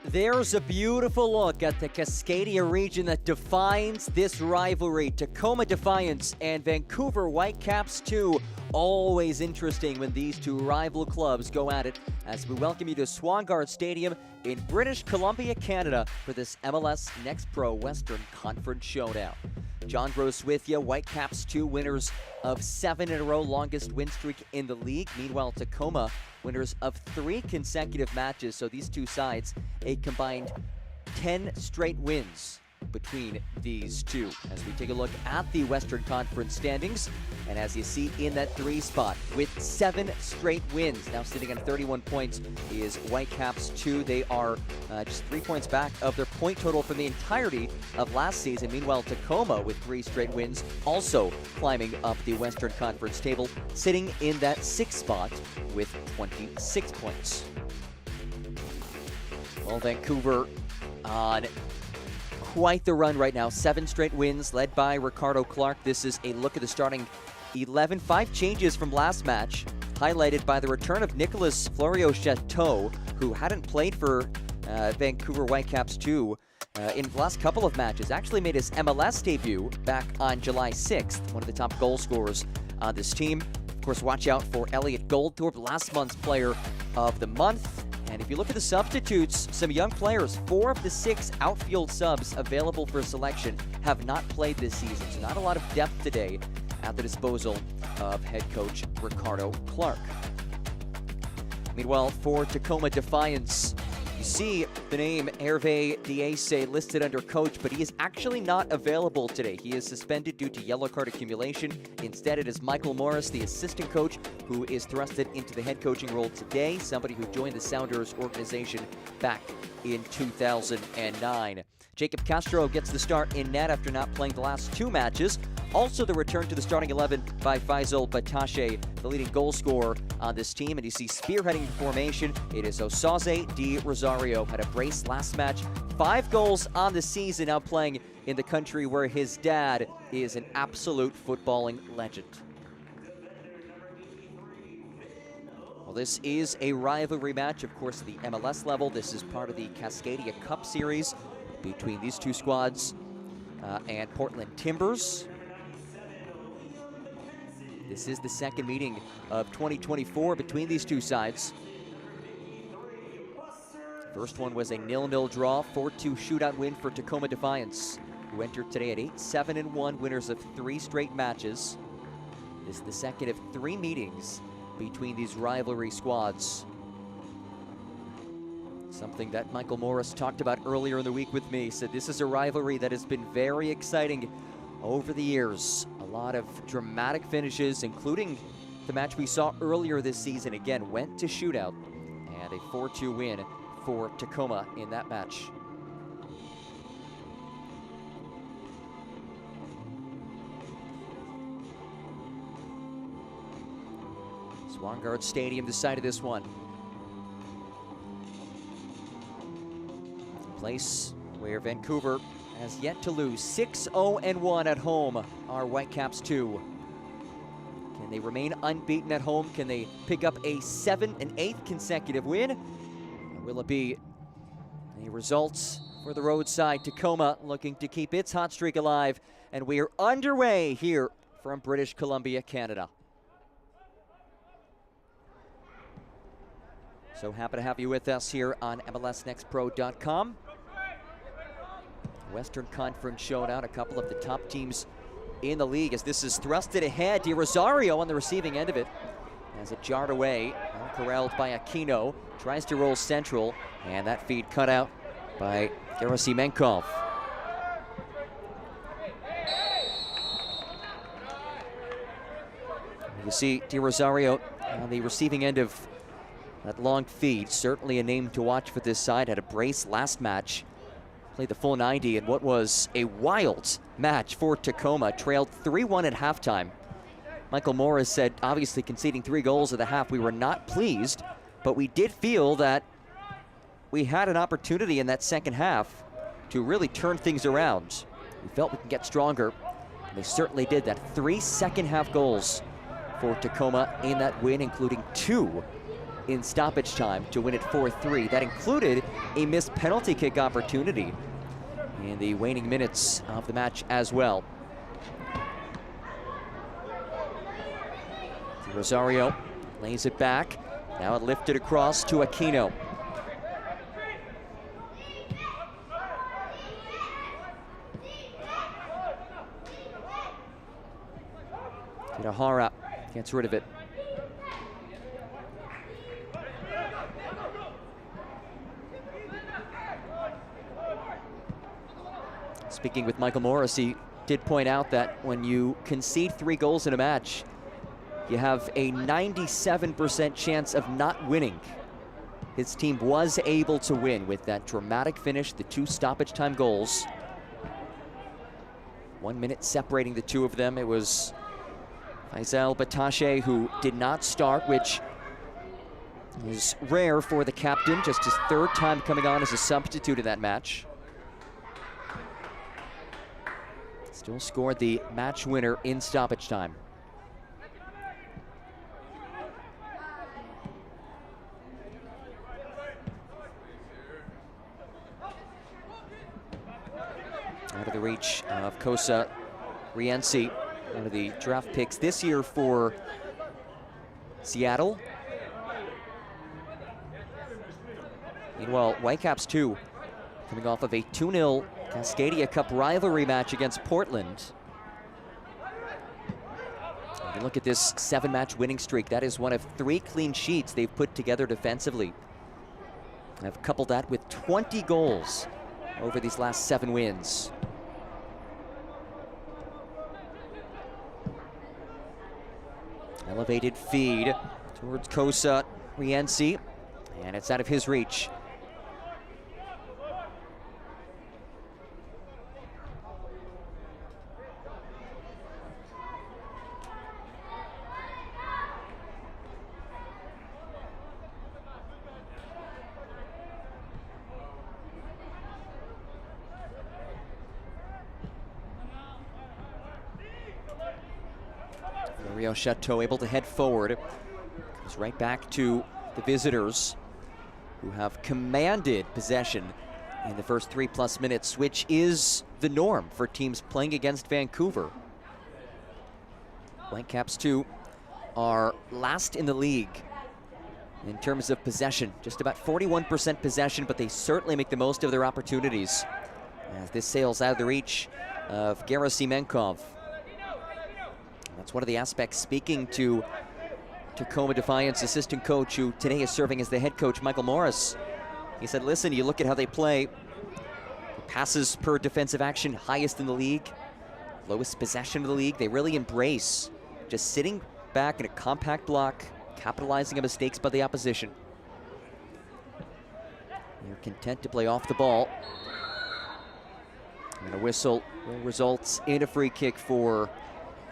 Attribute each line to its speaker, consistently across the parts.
Speaker 1: There's a beautiful look at the Cascadia region that defines this rivalry. Tacoma Defiance and Vancouver Whitecaps 2. Always interesting when these two rival clubs go at it as we welcome you to Swangard Stadium in British Columbia, Canada for this MLS Next Pro Western Conference Showdown. John Gross with you. Whitecaps 2 winners of 7 in a row, longest win streak in the league. Meanwhile, Tacoma winners of 3 consecutive matches. So these two sides, a combined 10 straight wins between these two. As we take a look at the Western Conference standings, and as you see in that 3 spot with 7 straight wins, now sitting on 31 points is Whitecaps 2. They are just 3 points back of their point total from the entirety of last season. Meanwhile, Tacoma with 3 straight wins, also climbing up the Western Conference table, sitting in that 6th spot with 26 points. Well, Vancouver on quite the run right now. 7 straight wins led by Ricardo Clark. This is a look at the starting 11. 5 changes from last match, highlighted by the return of Nicolas Florio-Chateau, who hadn't played for Vancouver Whitecaps 2 in the last couple of matches. Actually made his MLS debut back on July 6th, one of the top goal scorers on this team. Of course, watch out for Elliot Goldthorpe, last month's player of the month. And if you look at the substitutes, some young players, 4 of the 6 outfield subs available for selection have not played this season. So not a lot of depth today at the disposal of head coach Ricardo Clark. Meanwhile, for Tacoma Defiance, you see the name Hervé Diesse listed under coach, but he is actually not available today. He is suspended due to yellow card accumulation. Instead, it is Michael Morris, the assistant coach, who is thrusted into the head coaching role today, somebody who joined the Sounders organization back in 2009. Jacob Castro gets the start in net after not playing the last 2 matches. Also the return to the starting 11 by Faisal Batache, the leading goal scorer on this team. And you see spearheading the formation, it is Osaze Di Rosario. Had a brace last match. 5 goals on the season, now playing in the country where his dad is an absolute footballing legend. Well, this is a rivalry match, of course, at the MLS level. This is part of the Cascadia Cup Series between these two squads and Portland Timbers. This is the second meeting of 2024 between these two sides. First one was a 0-0 draw, 4-2 shootout win for Tacoma Defiance, who entered today at 8-7-1, winners of 3 straight matches. This is the second of 3 meetings between these rivalry squads. Something that Michael Morris talked about earlier in the week with me. He said this is a rivalry that has been very exciting over the years. A lot of dramatic finishes, including the match we saw earlier this season. Again, went to shootout, and a 4-2 win for Tacoma in that match. Swangard Stadium, the site of this one. Place where Vancouver has yet to lose. 6-0-1 at home are Whitecaps 2. Can they remain unbeaten at home? Can they pick up a 8th consecutive win? Or will it be a result for the roadside? Tacoma looking to keep its hot streak alive. And we are underway here from British Columbia, Canada. So happy to have you with us here on MLSNextPro.com. Western Conference showdown, a couple of the top teams in the league as this is thrusted ahead. De Rosario on the receiving end of it as it jarred away, corralled by Aquino, tries to roll central, and that feed cut out by Gerasimenkov. You see De Rosario on the receiving end of that long feed, certainly a name to watch for this side. Had a brace last match, played the full 90 in what was a wild match for Tacoma, trailed 3-1 at halftime. Michael Morris said, obviously conceding 3 goals at the half, we were not pleased, but we did feel that we had an opportunity in that second half to really turn things around. We felt we could get stronger, and they certainly did that. 3 second-half goals for Tacoma in that win, including 2 in stoppage time to win it 4-3. That included a missed penalty kick opportunity in the waning minutes of the match as well. Rosario lays it back. Now it lifted across to Aquino. Kitahara gets rid of it. Speaking with Michael Morris, he did point out that when you concede 3 goals in a match, you have a 97% chance of not winning. His team was able to win with that dramatic finish, the 2 stoppage time goals. 1 minute separating the 2 of them. It was Faisal Batache who did not start, which is rare for the captain, just his 3rd time coming on as a substitute in that match. Still scored the match winner in stoppage time. Out of the reach of Kosa Rienzi, one of the draft picks this year for Seattle. Meanwhile, Whitecaps 2, coming off of a 2-0 Cascadia Cup rivalry match against Portland. And look at this 7-match winning streak. That is one of 3 clean sheets they've put together defensively. I've coupled that with 20 goals over these last 7 wins. Elevated feed towards Kosa Rienzi, and it's out of his reach. Rio Chateau able to head forward. Comes right back to the visitors, who have commanded possession in the first 3+ minutes, which is the norm for teams playing against Vancouver. Whitecaps 2 are last in the league in terms of possession. Just about 41% possession, but they certainly make the most of their opportunities as this sails out of the reach of Gerasimenkov. That's one of the aspects, speaking to Tacoma Defiance assistant coach, who today is serving as the head coach, Michael Morris. He said, listen, you look at how they play. Passes per defensive action, highest in the league. Lowest possession of the league. They really embrace just sitting back in a compact block, capitalizing on mistakes by the opposition. They're content to play off the ball. And a whistle will result in a free kick for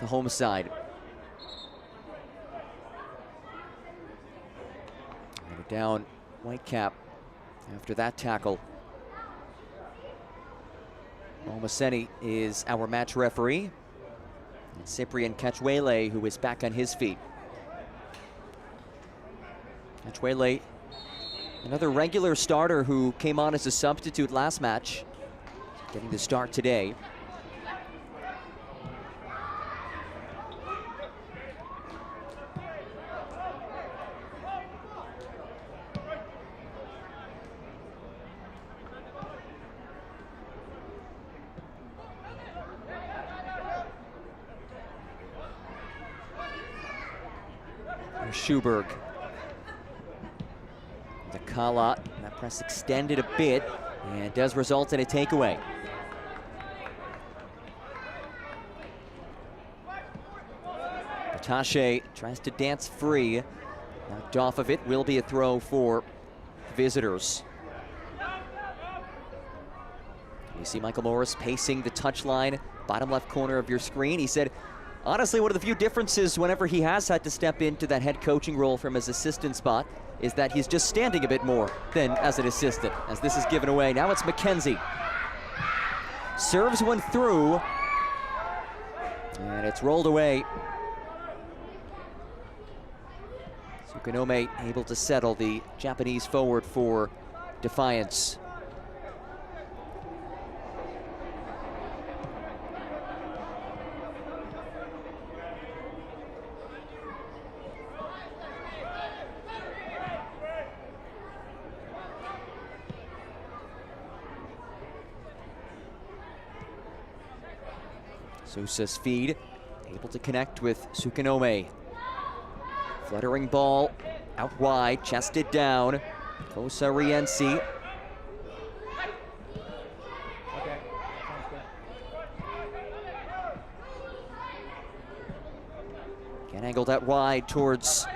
Speaker 1: the home side. And down Whitecap after that tackle. Omaseni is our match referee. And Cyprian Cachwele, who is back on his feet. Cachwele, another regular starter who came on as a substitute last match, getting the start today. Schuberg. The Kala, that press extended a bit and does result in a takeaway. Batache tries to dance free. Knocked off of it, will be a throw for visitors. You see Michael Morris pacing the touchline, bottom left corner of your screen. He said, honestly, one of the few differences whenever he has had to step into that head coaching role from his assistant spot is that he's just standing a bit more than as an assistant, as this is given away. Now it's McKenzie. Serves one through, and it's rolled away. Sukanome able to settle the Japanese forward for Defiance. Sousa's feed, able to connect with Sukanome. Fluttering ball out wide, chested down. Kosa Rienzi. Again angled out wide towards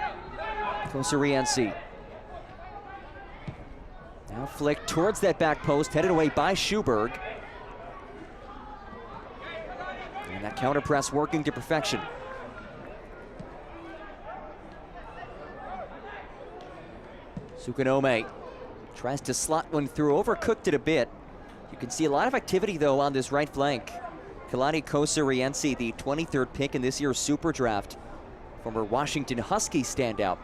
Speaker 1: Kosa Rienzi. Now flicked towards that back post, headed away by Schuberg. And that counter press working to perfection. Sukanome tries to slot one through, overcooked it a bit. You can see a lot of activity though on this right flank. Kalani Kosa Rienzi, the 23rd pick in this year's Super Draft, former Washington Husky standout.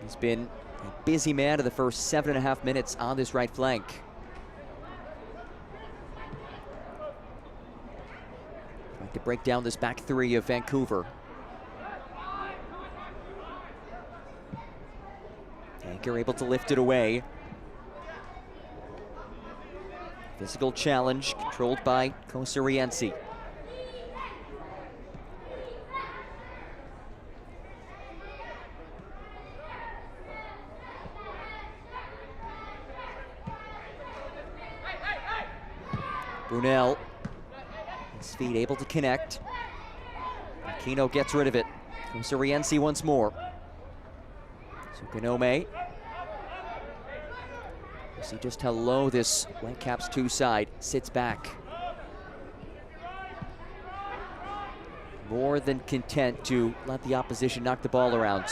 Speaker 1: He's been a busy man of the first 7.5 minutes on this right flank. To break down this back three of Vancouver. Anchor able to lift it away. Physical challenge controlled by Kosa Rienzi. Brunel. His feet able to connect. Aquino gets rid of it. Kosa Rienzi once more. Sukanome. You see just how low this Whitecaps 2 side sits back. More than content to let the opposition knock the ball around.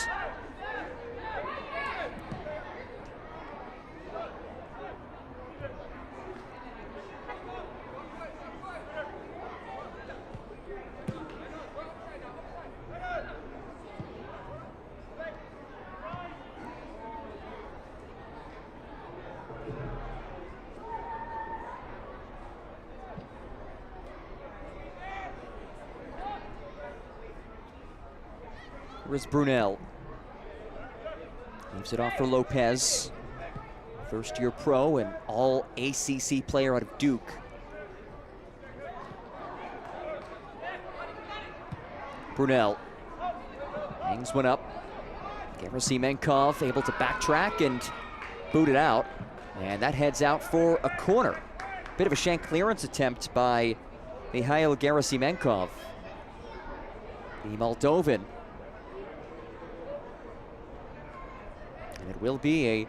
Speaker 1: Here's Brunel. Leaves it off for Lopez. First-year pro and all ACC player out of Duke. Brunel hangs one up. Gerasimenkov able to backtrack and boot it out. And that heads out for a corner. Bit of a shank clearance attempt by Mikhail Gerasimenkov, the Moldovan. And it will be a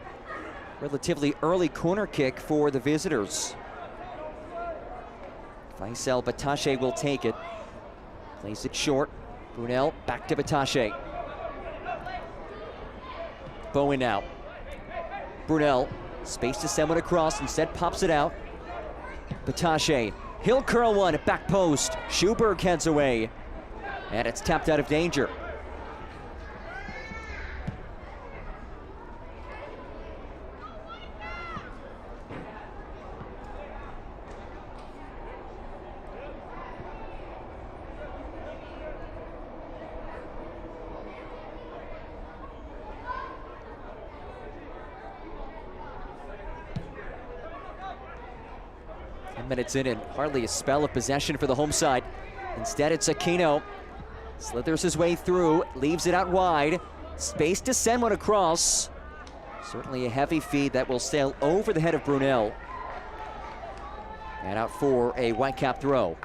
Speaker 1: relatively early corner kick for the visitors. Faisal Batache will take it. Plays it short. Brunel back to Batache. Bowen now. Brunel, space to send one across, instead pops it out. Batache, he'll curl one at back post. Schuberg heads away, and it's tapped out of danger. Minutes in and hardly a spell of possession for the home side. Instead, it's Aquino. Slithers his way through, leaves it out wide. Space to send one across. Certainly a heavy feed that will sail over the head of Brunel. And out for a Whitecap throw.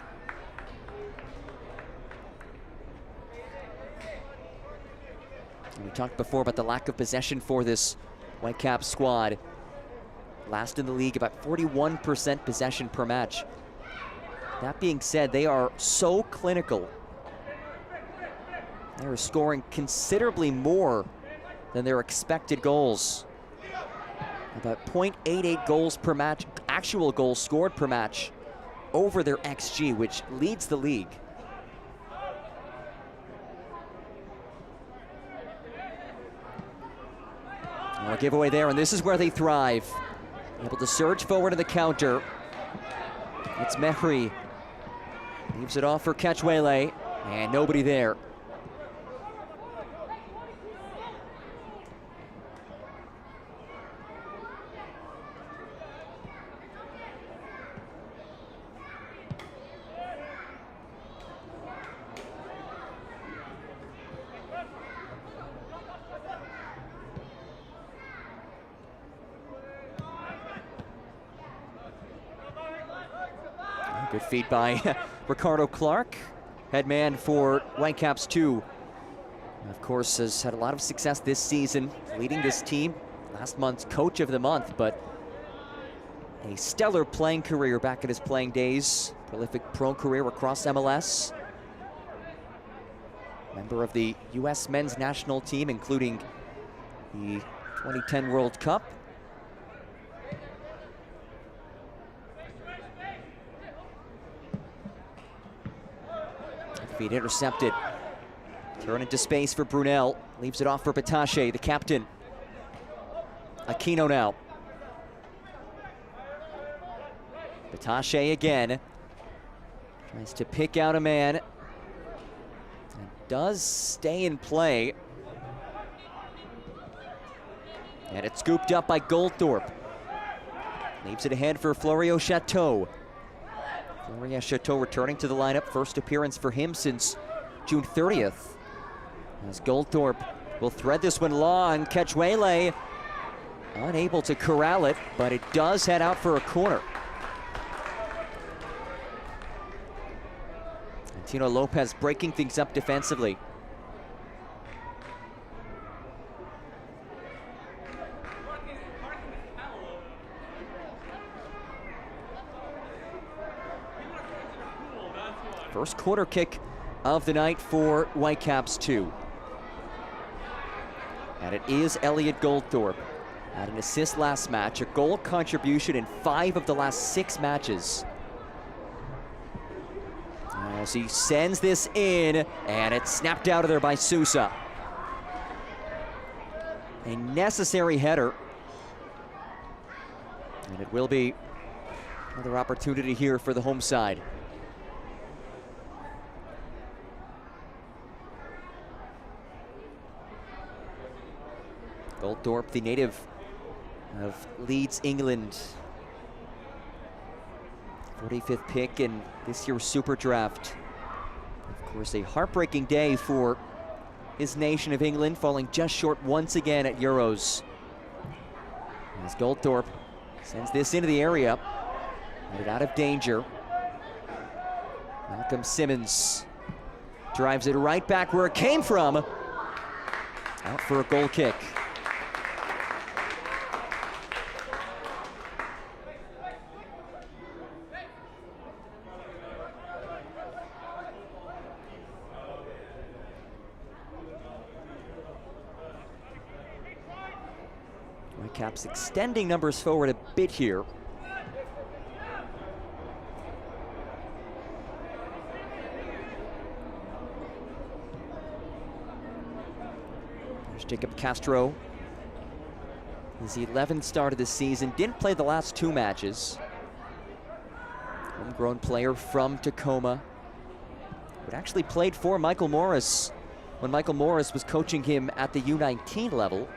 Speaker 1: We talked before about the lack of possession for this Whitecap squad. Last in the league, about 41% possession per match. That being said, they are so clinical. They are scoring considerably more than their expected goals. About 0.88 goals per match, actual goals scored per match, over their XG, which leads the league. A giveaway there, and this is where they thrive. Able to surge forward to the counter. It's Mehri. Leaves it off for Ketchwele, and nobody there. Good feed by Ricardo Clark, head man for Whitecaps 2. Of course, has had a lot of success this season, leading this team. Last month's Coach of the Month, but a stellar playing career back in his playing days. Prolific pro career across MLS. Member of the U.S. men's national team, including the 2010 World Cup. Feed intercepted. Turn into space for Brunel. Leaves it off for Batache, the captain. Aquino now. Batache again. Tries to pick out a man. And does stay in play. And it's scooped up by Goldthorpe. Leaves it ahead for Florio Chateau. Florio Chateau returning to the lineup. First appearance for him since June 30th. As Goldthorpe will thread this one long. Ketchwele unable to corral it, but it does head out for a corner. And Tino Lopez breaking things up defensively. First corner kick of the night for Whitecaps 2. And it is Elliot Goldthorpe. Had an assist last match, a goal contribution in 5 of the last 6 matches. As he sends this in, and it's snapped out of there by Sousa. A necessary header. And it will be another opportunity here for the home side. Goldthorpe, the native of Leeds, England. 45th pick in this year's Super Draft. Of course, a heartbreaking day for his nation of England, falling just short once again at Euros. As Goldthorpe sends this into the area, but out of danger. Malcolm Simmons drives it right back where it came from. Out for a goal kick. Whitecaps extending numbers forward a bit here. There's Jacob Castro. His 11th start of the season. Didn't play the last 2 matches. Homegrown player from Tacoma. But actually played for Michael Morris when Michael Morris was coaching him at the U19 level.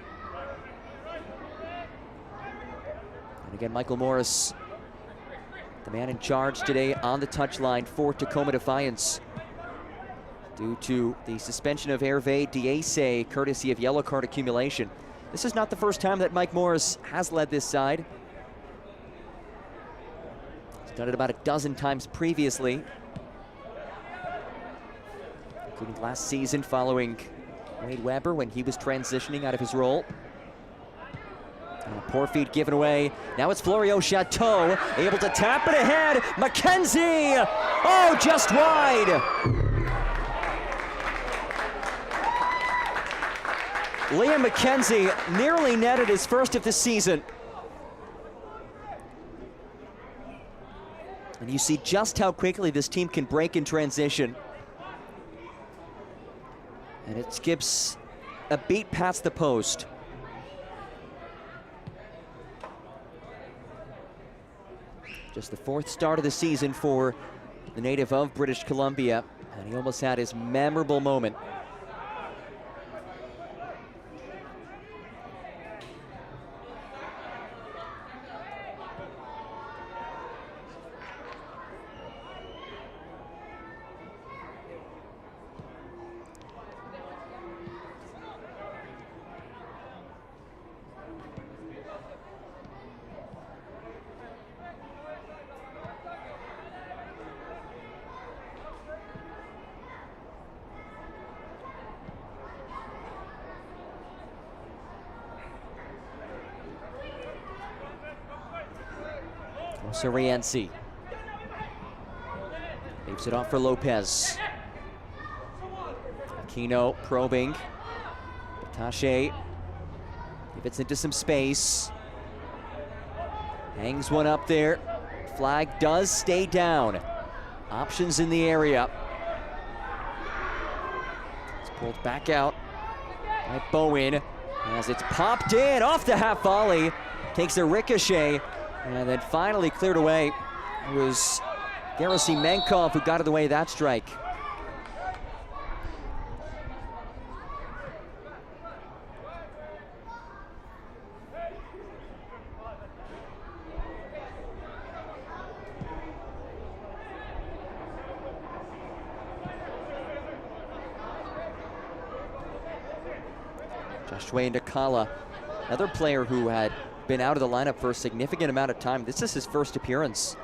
Speaker 1: And again, Michael Morris, the man in charge today on the touchline for Tacoma Defiance, due to the suspension of Hervé Diesse, courtesy of yellow card accumulation. This is not the first time that Mike Morris has led this side. He's done it about a dozen times previously, including last season following Wade Weber when he was transitioning out of his role. Poor feed given away. Now it's Florio Chateau, able to tap it ahead. McKenzie! Oh, just wide! Liam McKenzie nearly netted his first of the season. And you see just how quickly this team can break in transition. And it skips a beat past the post. Just the 4th start of the season for the native of British Columbia, and he almost had his memorable moment. Soriense leaves it off for Lopez. Aquino probing. Tache gets into some space. Hangs one up there. Flag does stay down. Options in the area. It's pulled back out by Bowen as it's popped in off the half volley. Takes a ricochet. And then finally cleared away. It was Gerasimenkov who got in the way of that strike. Joshua Ndakala, another player who had been out of the lineup for a significant amount of time. This is his first appearance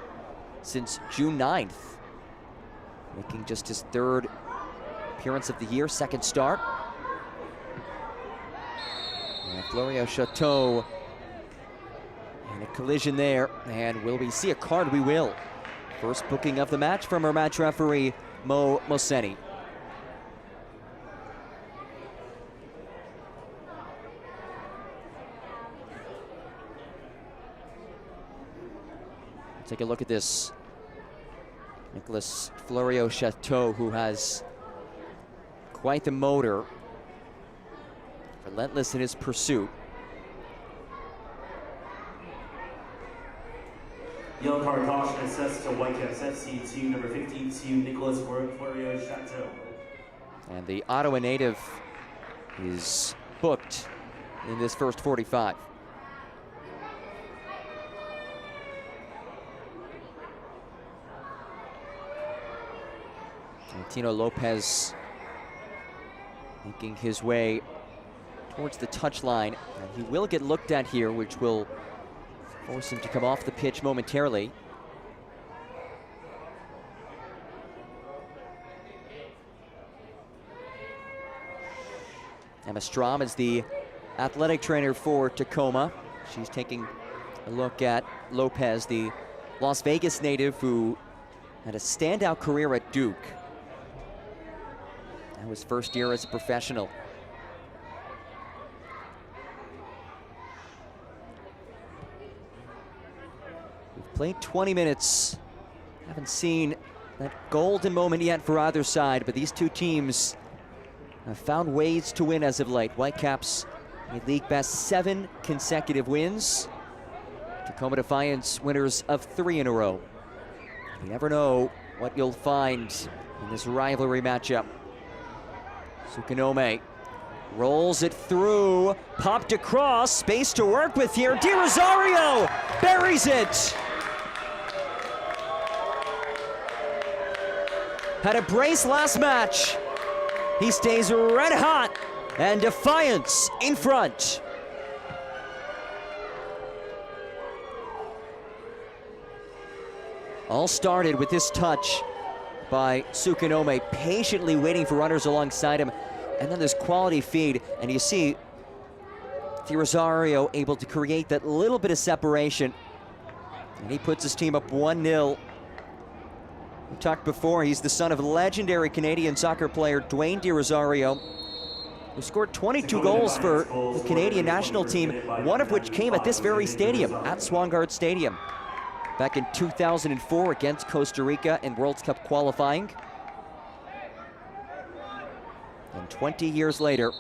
Speaker 1: since June 9th, making just his 3rd appearance of the year, 2nd start. And Florio Chateau, and a collision there, and will we see a card? We will. First booking of the match from our match referee, Mo Moseni. Take a look at this. Nicholas Florio Chateau, who has quite the motor. Relentless in his pursuit.
Speaker 2: Yellow card caution assessed to Whitecaps FC to number 52, Nicholas Florio Chateau.
Speaker 1: And the Ottawa native is booked in this first 45. And Tino Lopez making his way towards the touchline. And he will get looked at here, which will force him to come off the pitch momentarily. Emma Strom is the athletic trainer for Tacoma. She's taking a look at Lopez, the Las Vegas native who had a standout career at Duke. That was first year as a professional. We've played 20 minutes. Haven't seen that golden moment yet for either side, but these two teams have found ways to win as of late. Whitecaps a league best 7 consecutive wins. Tacoma Defiance winners of 3 in a row. You never know what you'll find in this rivalry matchup. Sukanome rolls it through, popped across, space to work with here. Di Rosario buries it. Had a brace last match. He stays red hot, and Defiance in front. All started with this touch by Sukanome, patiently waiting for runners alongside him, and then this quality feed, and you see Di Rosario able to create that little bit of separation, and he puts his team up 1-0. We talked before, he's the son of legendary Canadian soccer player Dwayne Di Rosario, who scored 22 goals for the Canadian national team, one of which came at this very stadium, at Swangard Stadium, back in 2004 against Costa Rica in World Cup qualifying. And 20 years later,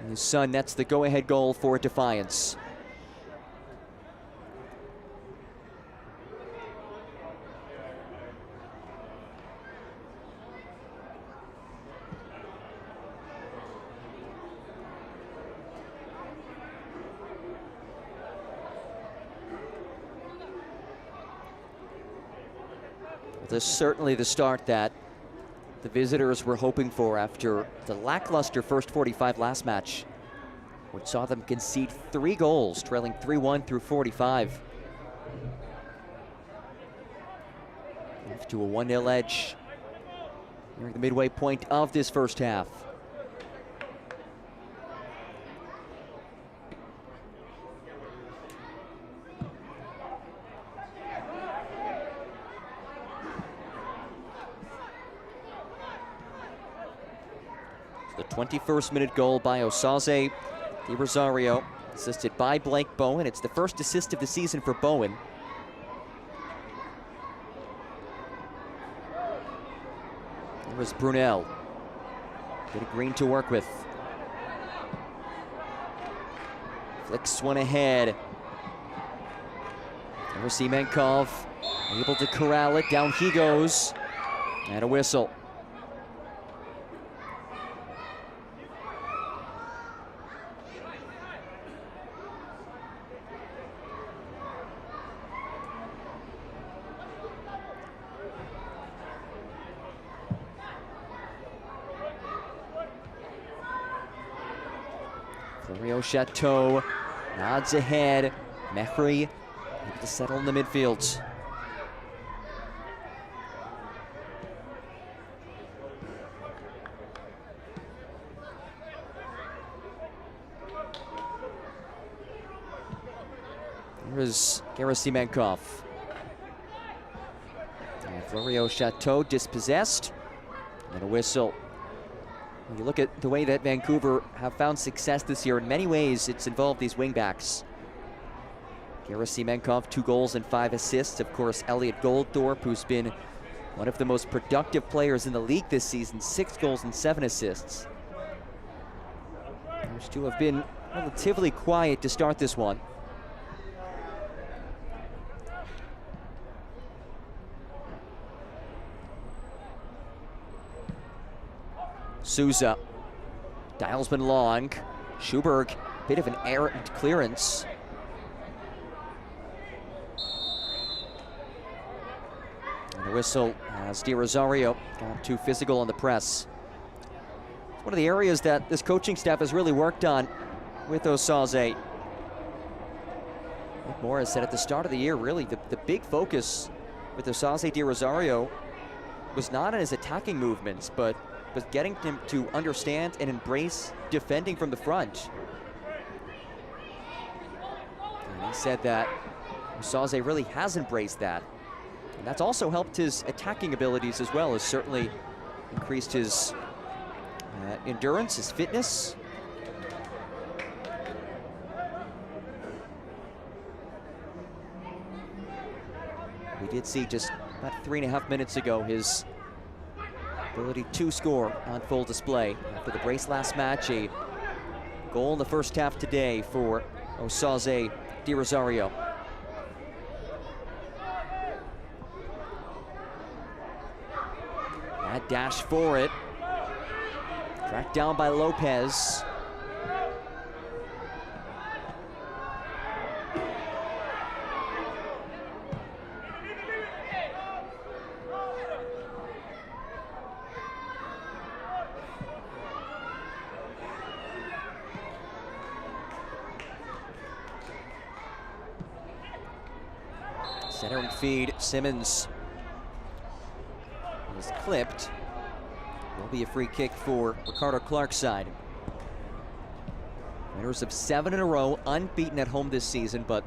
Speaker 1: his son nets the go-ahead goal for Defiance. This is certainly the start that the visitors were hoping for after the lackluster first 45 last match, which saw them concede 3 goals, trailing 3-1 through 45. Off to a 1-0 edge nearing the midway point of this first half. The 21st minute goal by Osaze Di Rosario, assisted by Blake Bowen. It's the first assist of the season for Bowen. There was Brunel. Bit of green to work with. Flicks one ahead. There's Semenkov, able to corral it. Down he goes. And a whistle. Florio Chateau nods ahead. Mehri able to settle in the midfield. Here's Gerasimenkov. And Florio Chateau dispossessed. And a whistle. When you look at the way that Vancouver have found success this year, in many ways it's involved these wingbacks. Gerasimenkov, 2 goals and 5 assists. Of course, Elliot Goldthorpe, who's been one of the most productive players in the league this season, 6 goals and 7 assists. Those two have been relatively quiet to start this one. Souza, Dialsman long. Schuberg bit of an errant clearance. And the whistle as Di Rosario got too physical on the press. It's one of the areas that this coaching staff has really worked on with Osaze. Like Morris said at the start of the year, really the big focus with Osaze Di Rosario was not on his attacking movements, but getting him to understand and embrace defending from the front. And he said that Osaze really has embraced that. And that's also helped his attacking abilities as well, has certainly increased his endurance, his fitness. We did see just about 3.5 minutes ago his ability to score on full display. After the brace last match, a goal in the first half today for Osaze Di Rosario. That dash for it. Tracked down by Lopez. Centering feed, Simmons was clipped. Will be a free kick for Ricardo Clark's side. Winners of 7 in a row, unbeaten at home this season, but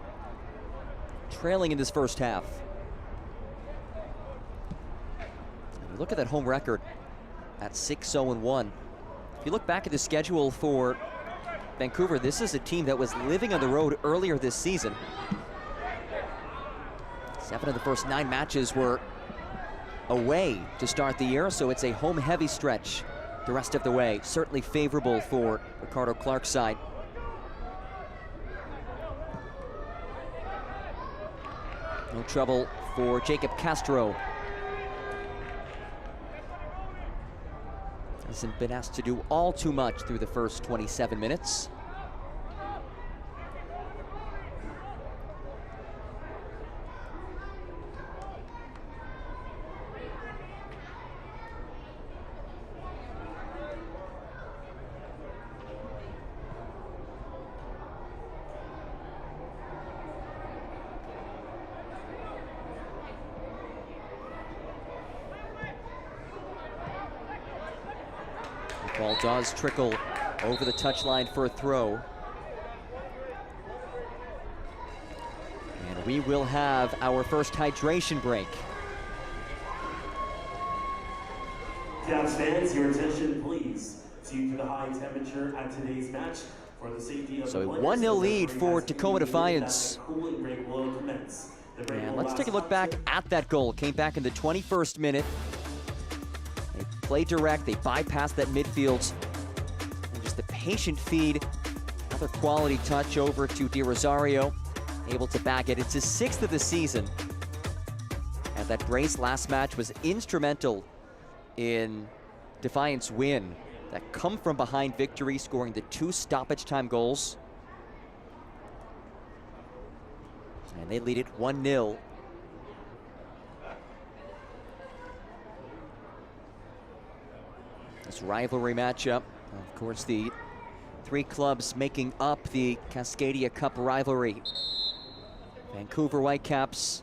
Speaker 1: trailing in this first half. And look at that home record at 6-0-1. If you look back at the schedule for Vancouver, this is a team that was living on the road earlier this season. 7 of the first 9 matches were away to start the year, so it's a home-heavy stretch the rest of the way. Certainly favorable for Ricardo Clark's side. No trouble for Jacob Castro. Hasn't been asked to do all too much through the first 27 minutes. Ball does trickle over the touchline for a throw. And we will have our first hydration break.
Speaker 2: Caps fans, your attention please. Due to the high temperature at today's match, for the safety of
Speaker 1: so
Speaker 2: the
Speaker 1: a
Speaker 2: players,
Speaker 1: 1-0 lead for Tacoma Defiance.
Speaker 2: Cooling break will commence. The break
Speaker 1: And
Speaker 2: will
Speaker 1: let's
Speaker 2: last
Speaker 1: take a look back at that goal. Came back in the 21st minute. They play direct, they bypass that midfield. The patient feed, another quality touch over to Di Rosario, able to back it. It's his 6th of the season. And that brace last match was instrumental in Defiance win. That come from behind victory, scoring the 2 stoppage time goals. And they lead it 1-0. This rivalry matchup. Of course, the 3 clubs making up the Cascadia Cup rivalry. Vancouver Whitecaps,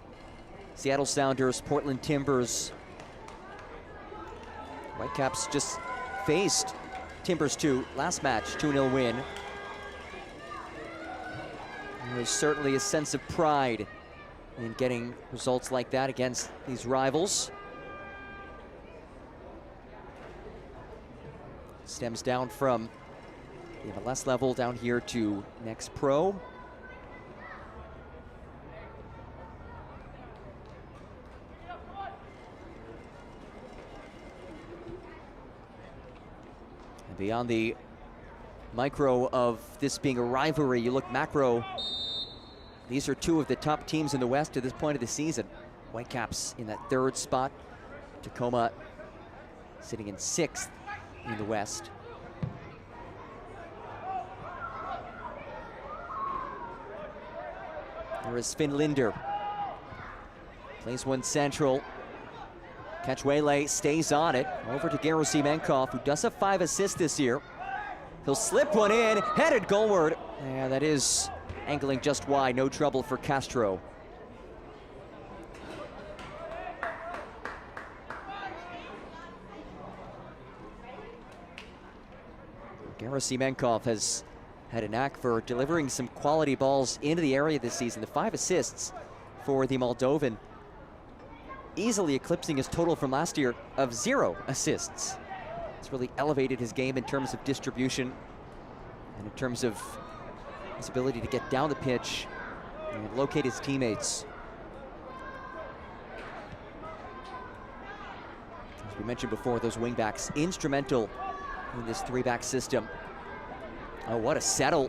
Speaker 1: Seattle Sounders, Portland Timbers. Whitecaps just faced Timbers 2 last match, 2-0 win. There's certainly a sense of pride in getting results like that against these rivals. Stems down from the MLS level down here to next pro. And beyond the micro of this being a rivalry, you look macro. These are 2 of the top teams in the West at this point of the season. Whitecaps in that 3rd spot. Tacoma sitting in 6th in the West. There is Finn Linder. Plays one central. Cachuele stays on it. Over to Garrison Menkov, who does have 5 assists this year. He'll slip one in, headed goalward. Yeah, that is angling just wide. No trouble for Castro. Garrison Menkov has had a knack for delivering some quality balls into the area this season. The 5 assists for the Moldovan, easily eclipsing his total from last year of 0 assists. It's really elevated his game in terms of distribution and in terms of his ability to get down the pitch and locate his teammates. As we mentioned before, those wingbacks instrumental in this 3-back system. Oh, what a settle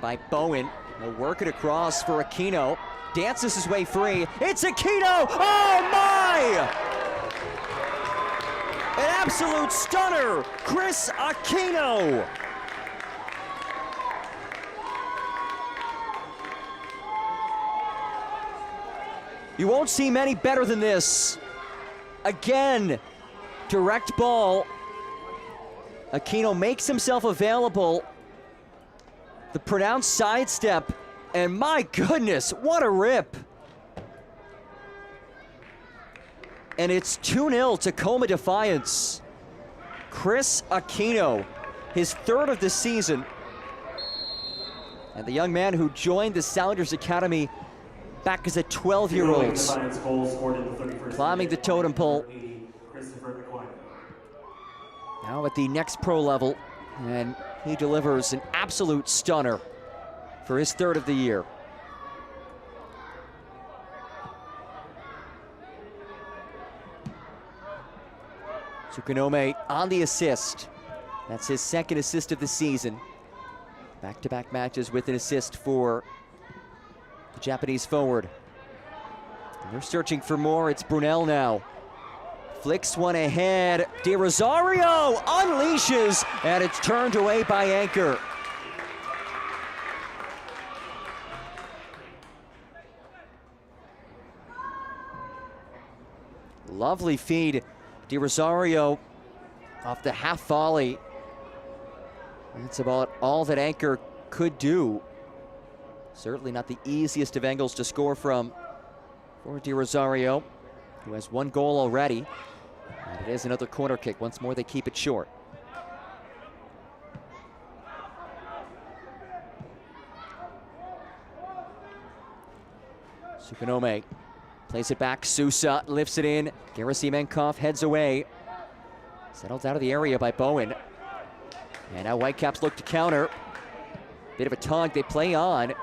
Speaker 1: by Bowen. He'll work it across for Aquino. Dances his way free. It's Aquino! Oh my! An absolute stunner! Chris Aquino! You won't see many better than this. Again, direct ball. Aquino makes himself available. The pronounced sidestep, and my goodness, what a rip. And it's 2-0 Tacoma Defiance. Chris Aquino, his 3rd of the season. And the young man who joined the Sounders Academy back as a 12-year-old. Climbing the totem pole. Now at the next pro level, and he delivers an absolute stunner for his 3rd of the year. Tsukunome on the assist. That's his 2nd assist of the season. Back-to-back matches with an assist for the Japanese forward. And they're searching for more. It's Brunel now. Flicks one ahead. De Rosario unleashes, and it's turned away by Anchor. Lovely feed. De Rosario off the half volley. That's about all that Anchor could do. Certainly not the easiest of angles to score from for De Rosario, who has 1 goal already. And it is another corner kick. Once more, they keep it short. Tsukunome plays it back. Sousa lifts it in. Gerasimenkov heads away. Settled out of the area by Bowen. And now Whitecaps look to counter. Bit of a tug. They play on.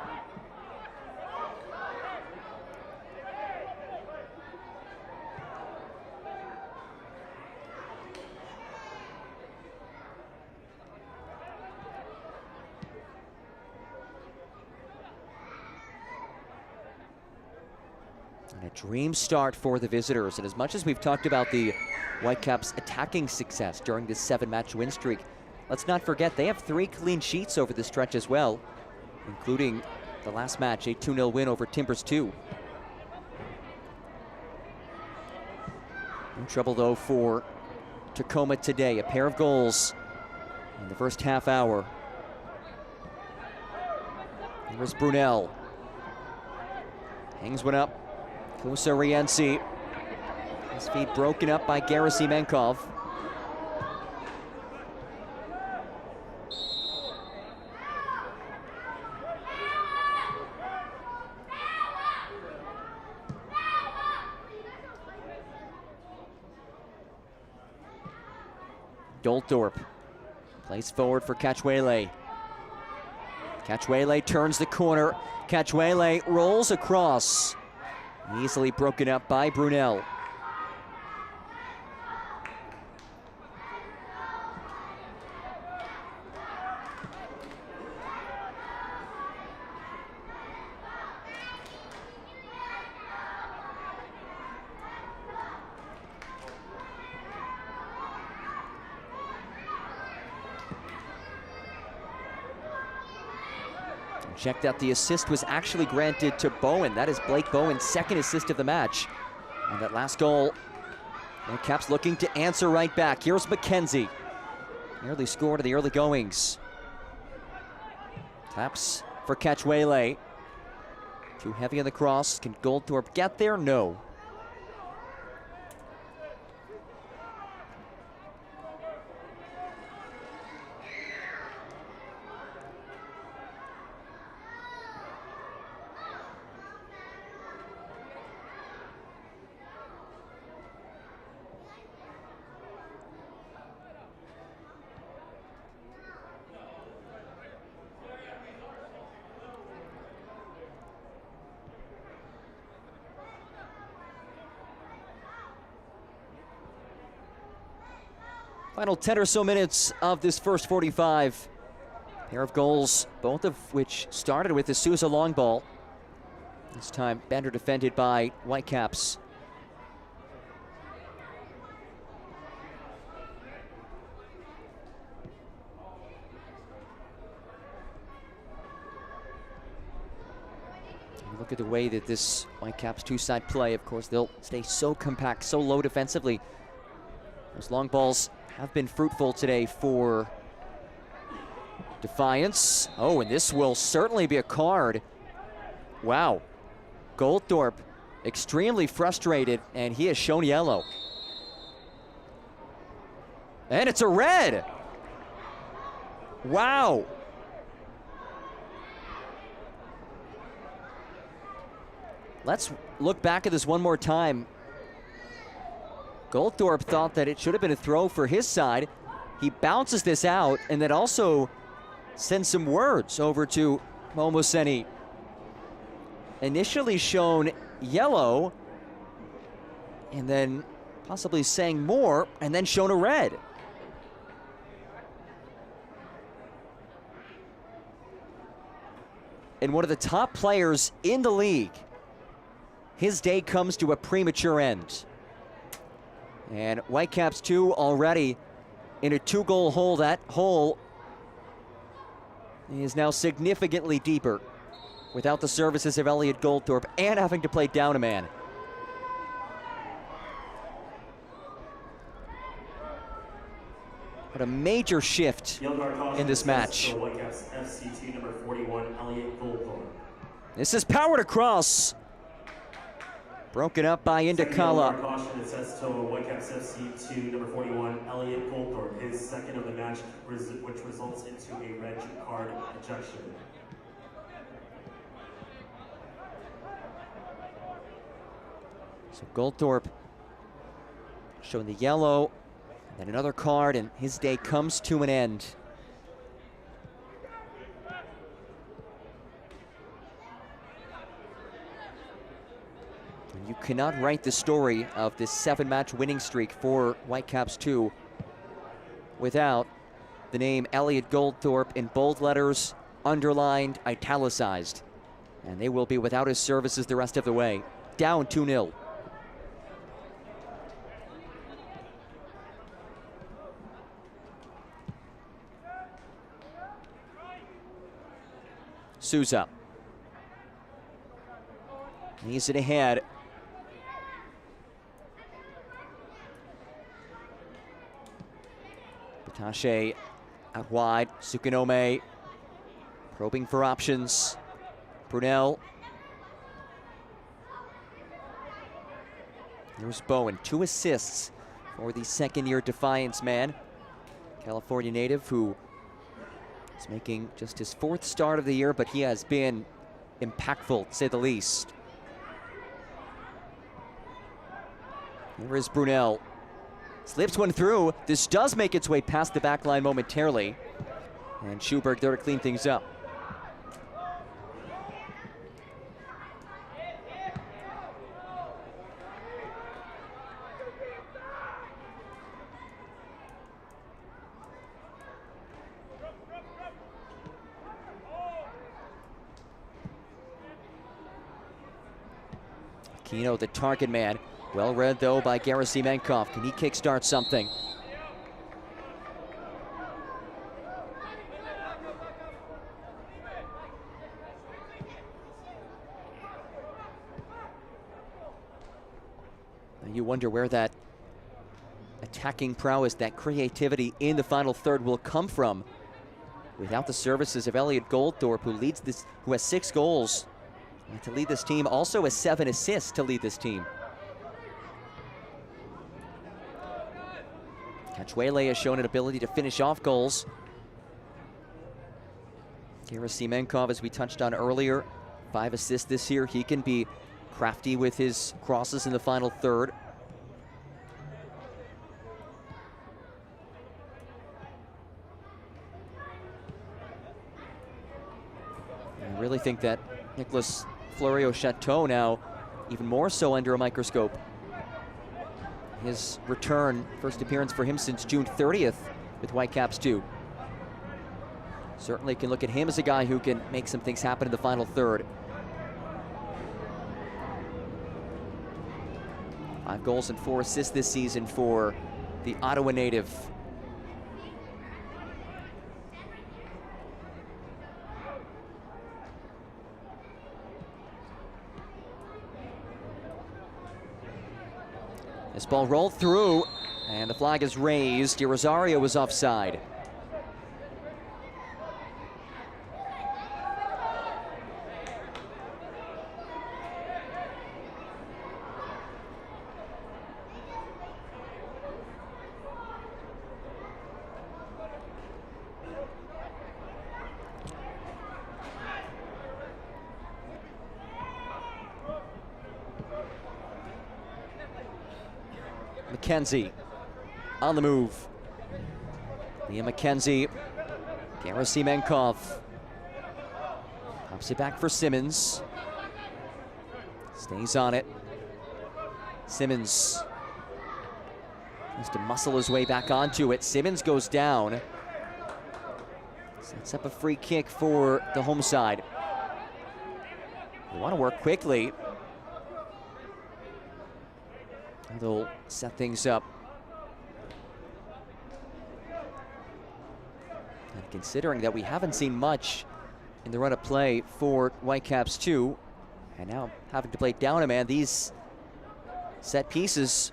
Speaker 1: And a dream start for the visitors. And as much as we've talked about the Whitecaps' attacking success during this 7-match win streak, let's not forget they have 3 clean sheets over the stretch as well, including the last match, a 2-0 win over Timbers 2. No trouble though for Tacoma today. A pair of goals in the first half hour. Here's Brunel. Hangs one up. Kusa Rienzi. His feet broken up by Gerasimenkov. Doltorp plays forward for Cachuele. Cachuele turns the corner. Cachuele rolls across. Easily broken up by Brunel. Check that the assist was actually granted to Bowen. That is Blake Bowen's second assist of the match. And that last goal, Whitecaps looking to answer right back. Here's McKenzie. Nearly scored in the early goings. Taps for Catchwele. Too heavy on the cross. Can Goldthorpe get there? No. Final 10 or so minutes of this first 45. Pair of goals, both of which started with the Sousa long ball. This time, Bender defended by Whitecaps. Look at the way that this Whitecaps two-side play. Of course, they'll stay so compact, so low defensively. Those long balls have been fruitful today for Defiance. Oh, and this will certainly be a card. Wow. Goldthorpe extremely frustrated, and he has shown yellow. And it's a red. Wow. Let's look back at this one more time. Goldthorpe thought that it should have been a throw for his side. He bounces this out and then also sends some words over to Momoseni. Initially shown yellow and then possibly saying more and then shown a red. And one of the top players in the league, his day comes to a premature end. And Whitecaps 2 already in a 2-goal hole. That hole is now significantly deeper without the services of Elliot Goldthorpe and having to play down a man. What a major shift in this match. This is powered across. Broken up by Indicala.
Speaker 2: Caution, it says to Whitecaps FC to number 41, Elliot Goldthorpe, his second of the match, which results into a red card ejection.
Speaker 1: So Goldthorpe showing the yellow, then another card, and his day comes to an end. You cannot write the story of this 7-match winning streak for Whitecaps 2 without the name Elliot Goldthorpe in bold letters, underlined, italicized. And they will be without his services the rest of the way. Down 2-0. Sousa. He's it ahead. Batache out wide. Sukanome probing for options. Brunel. Here's Bowen. 2 assists for the second-year Defiance man. California native who is making just his 4th start of the year, but he has been impactful, to say the least. Here is Brunel. Slips one through. This does make its way past the back line momentarily. And Schuberg there to clean things up. Aquino, the target man. Well read, though, by Gerasimenkov. Can he kickstart something? wonder where that attacking prowess, that creativity in the final third will come from without the services of Elliot Goldthorpe, who has 6 goals to lead this team, also has 7 assists to lead this team. Cachuele has shown an ability to finish off goals. Gerasimenkov, as we touched on earlier, 5 assists this year. He can be crafty with his crosses in the final third. I really think that Nicolas Florio-Chateau now even more so under a microscope. His return, first appearance for him since June 30th with Whitecaps 2. Certainly can look at him as a guy who can make some things happen in the final third. 5 goals and 4 assists this season for the Ottawa native. This ball rolled through, and the flag is raised. Di Rosario was offside. McKenzie on the move. Liam McKenzie, Gerasimenkov. Pops it back for Simmons. Stays on it. Simmons has to muscle his way back onto it. Simmons goes down. Sets up a free kick for the home side. They want to work quickly. They'll set things up. And considering that we haven't seen much in the run of play for Whitecaps 2, and now having to play down a man, these set pieces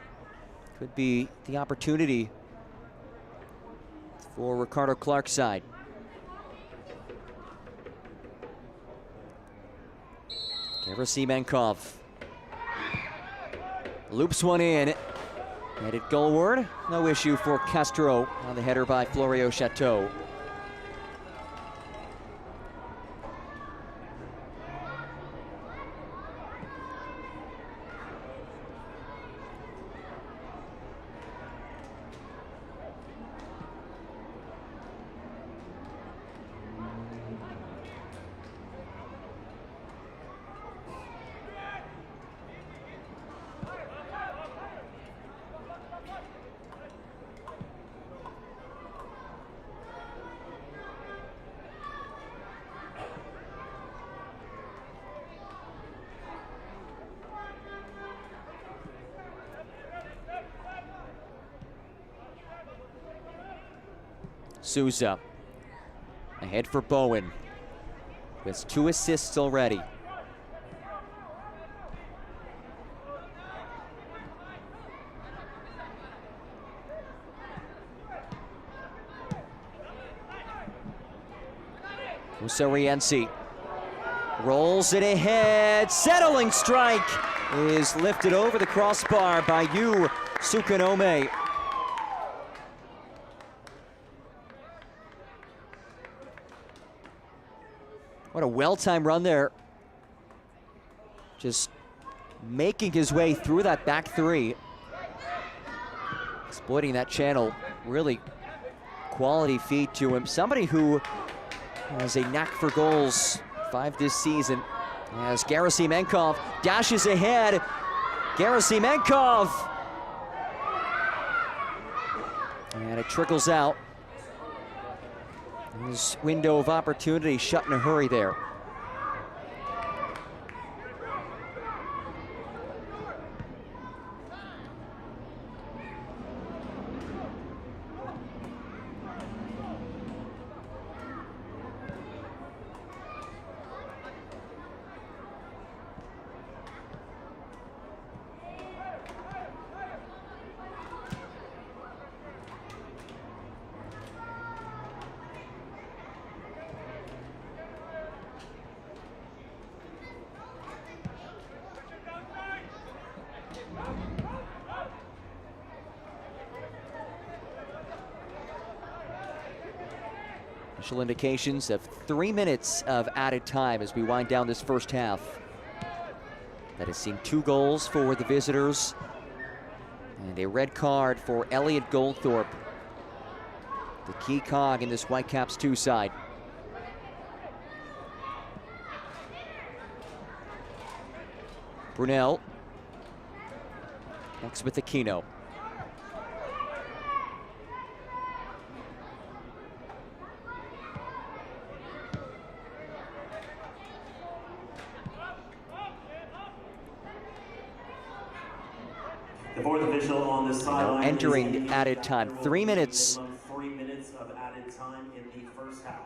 Speaker 1: could be the opportunity for Ricardo Clark's side. Gerasimenkov loops one in, headed goalward. No issue for Castro on the header by Florio-Chateau. Souza ahead for Bowen, who has 2 assists already. Usariensi rolls it ahead. Settling strike is lifted over the crossbar by Yu Sukanome. What a well-timed run there. Just making his way through that back three. Exploiting that channel. Really quality feed to him. Somebody who has a knack for goals. 5 this season. As Gerasimenkov dashes ahead. Gerasimenkov! And it trickles out. His window of opportunity shut in a hurry there. Initial indications of 3 minutes of added time as we wind down this first half. That has seen 2 goals for the visitors and a red card for Elliot Goldthorpe, the key cog in this Whitecaps 2 side. Brunel next with Aquino.
Speaker 2: The fourth official on this sideline
Speaker 1: entering added time. 3 minutes.
Speaker 2: 3 minutes of added time in the first half.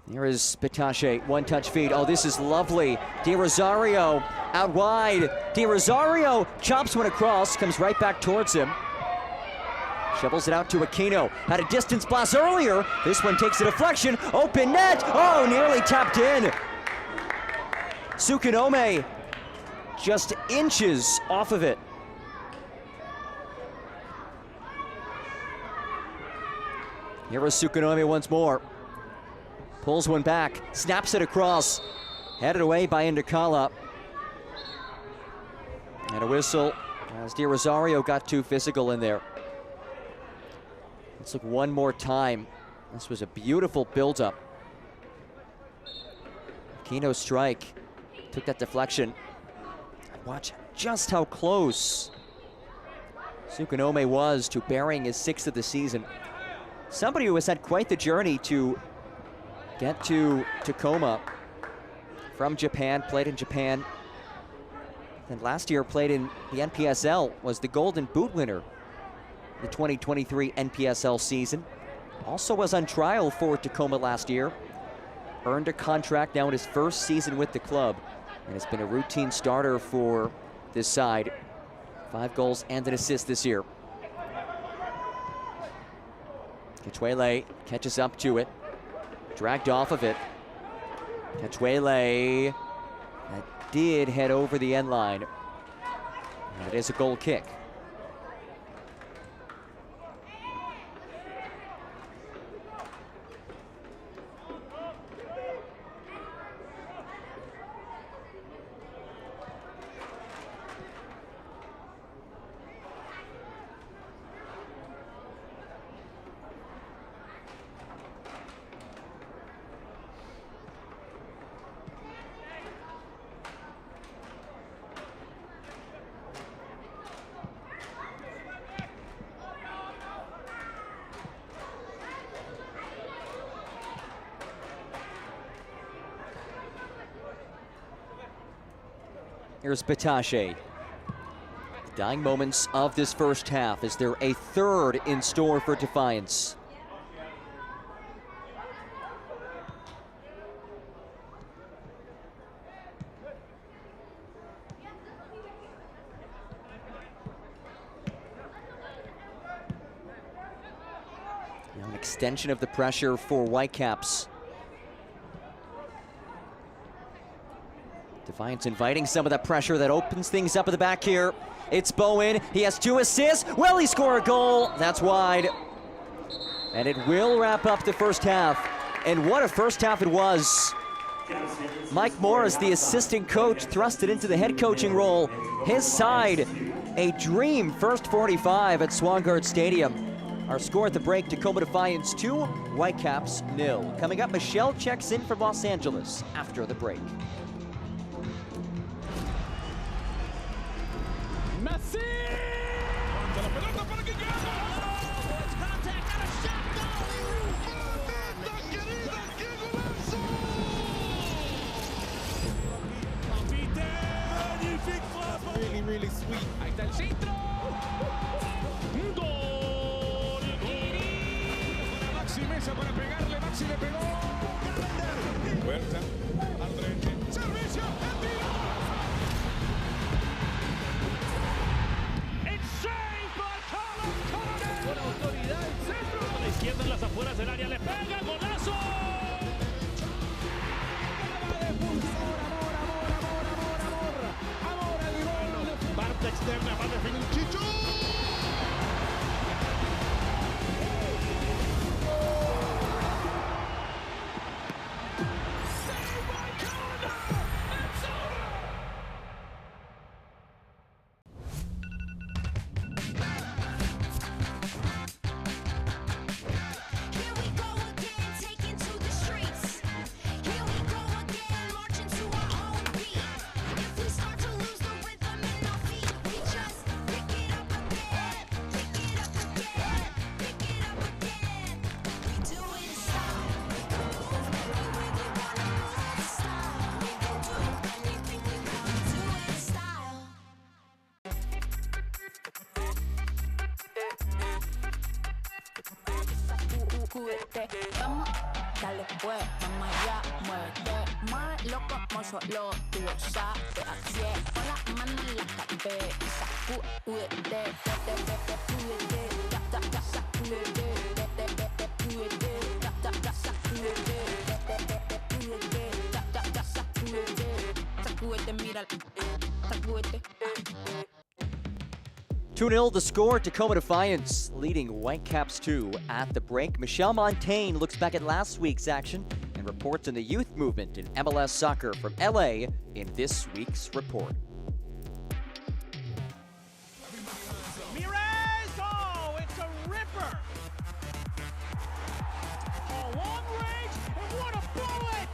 Speaker 1: Here is Pitache, one-touch feed. Oh, this is lovely. Di Rosario out wide. Di Rosario chops one across, comes right back towards him. Shovels it out to Aquino. Had a distance blast earlier. This one takes a deflection. Open net. Oh, nearly tapped in. Sukunome just inches off of it. Here is Sukunome once more. Pulls one back, snaps it across. Headed away by Indicala. And a whistle as Di Rosario got too physical in there. Let's look one more time. This was a beautiful buildup. Aquino's strike took that deflection. Watch just how close Sukunome was to burying his 6th of the season. Somebody who has had quite the journey to get to Tacoma from Japan, played in Japan, and last year played in the NPSL, was the Golden Boot winner the 2023 NPSL season. Also was on trial for Tacoma last year, earned a contract now in his first season with the club, and has been a routine starter for this side. 5 goals and an assist this year. Ketuele catches up to it, dragged off of it. Ketuele, that did head over the end line. And it is a goal kick. Here's Pitache. The dying moments of this first half. Is there a third in store for Defiance? Now an extension of the pressure for Whitecaps. Defiance inviting some of that pressure that opens things up at the back here. It's Bowen, he has 2 assists. Will he score a goal? That's wide. And it will wrap up the first half. And what a first half it was. Mike Morris, the assistant coach, thrusted into the head coaching role. His side, a dream first 45 at Swangard Stadium. Our score at the break, Tacoma Defiance 2, Whitecaps 0. Coming up, Michelle checks in from Los Angeles after the break.
Speaker 3: Messi! La pelota para que contact and a shot goal! Really sweet. Ahí está el centro. Un gol. Maxi Mesa para pegarle. Maxi le pegó. Fuerza. André. Servicio. Con autoridad el centro. A la izquierda en las afueras del área le pega. ¡Golazo! Amor al gol. Parte externa va a definir Chicho.
Speaker 4: sacúdete. Vamos, dale pues, mamá ya, muévete. Más loco como solo tú lo sabes. Así es, pon la mano en la cabeza y sacúdete. Sacúdete, sacúdete, sacúdete, mira, sacúdete.
Speaker 1: 2-0 the score, Tacoma Defiance leading Whitecaps 2 at the break. Michelle Montaigne looks back at last week's action and reports on the youth movement in MLS soccer from LA in this week's report.
Speaker 3: Mirez! Oh, it's a ripper! Oh, long range, and what a bullet!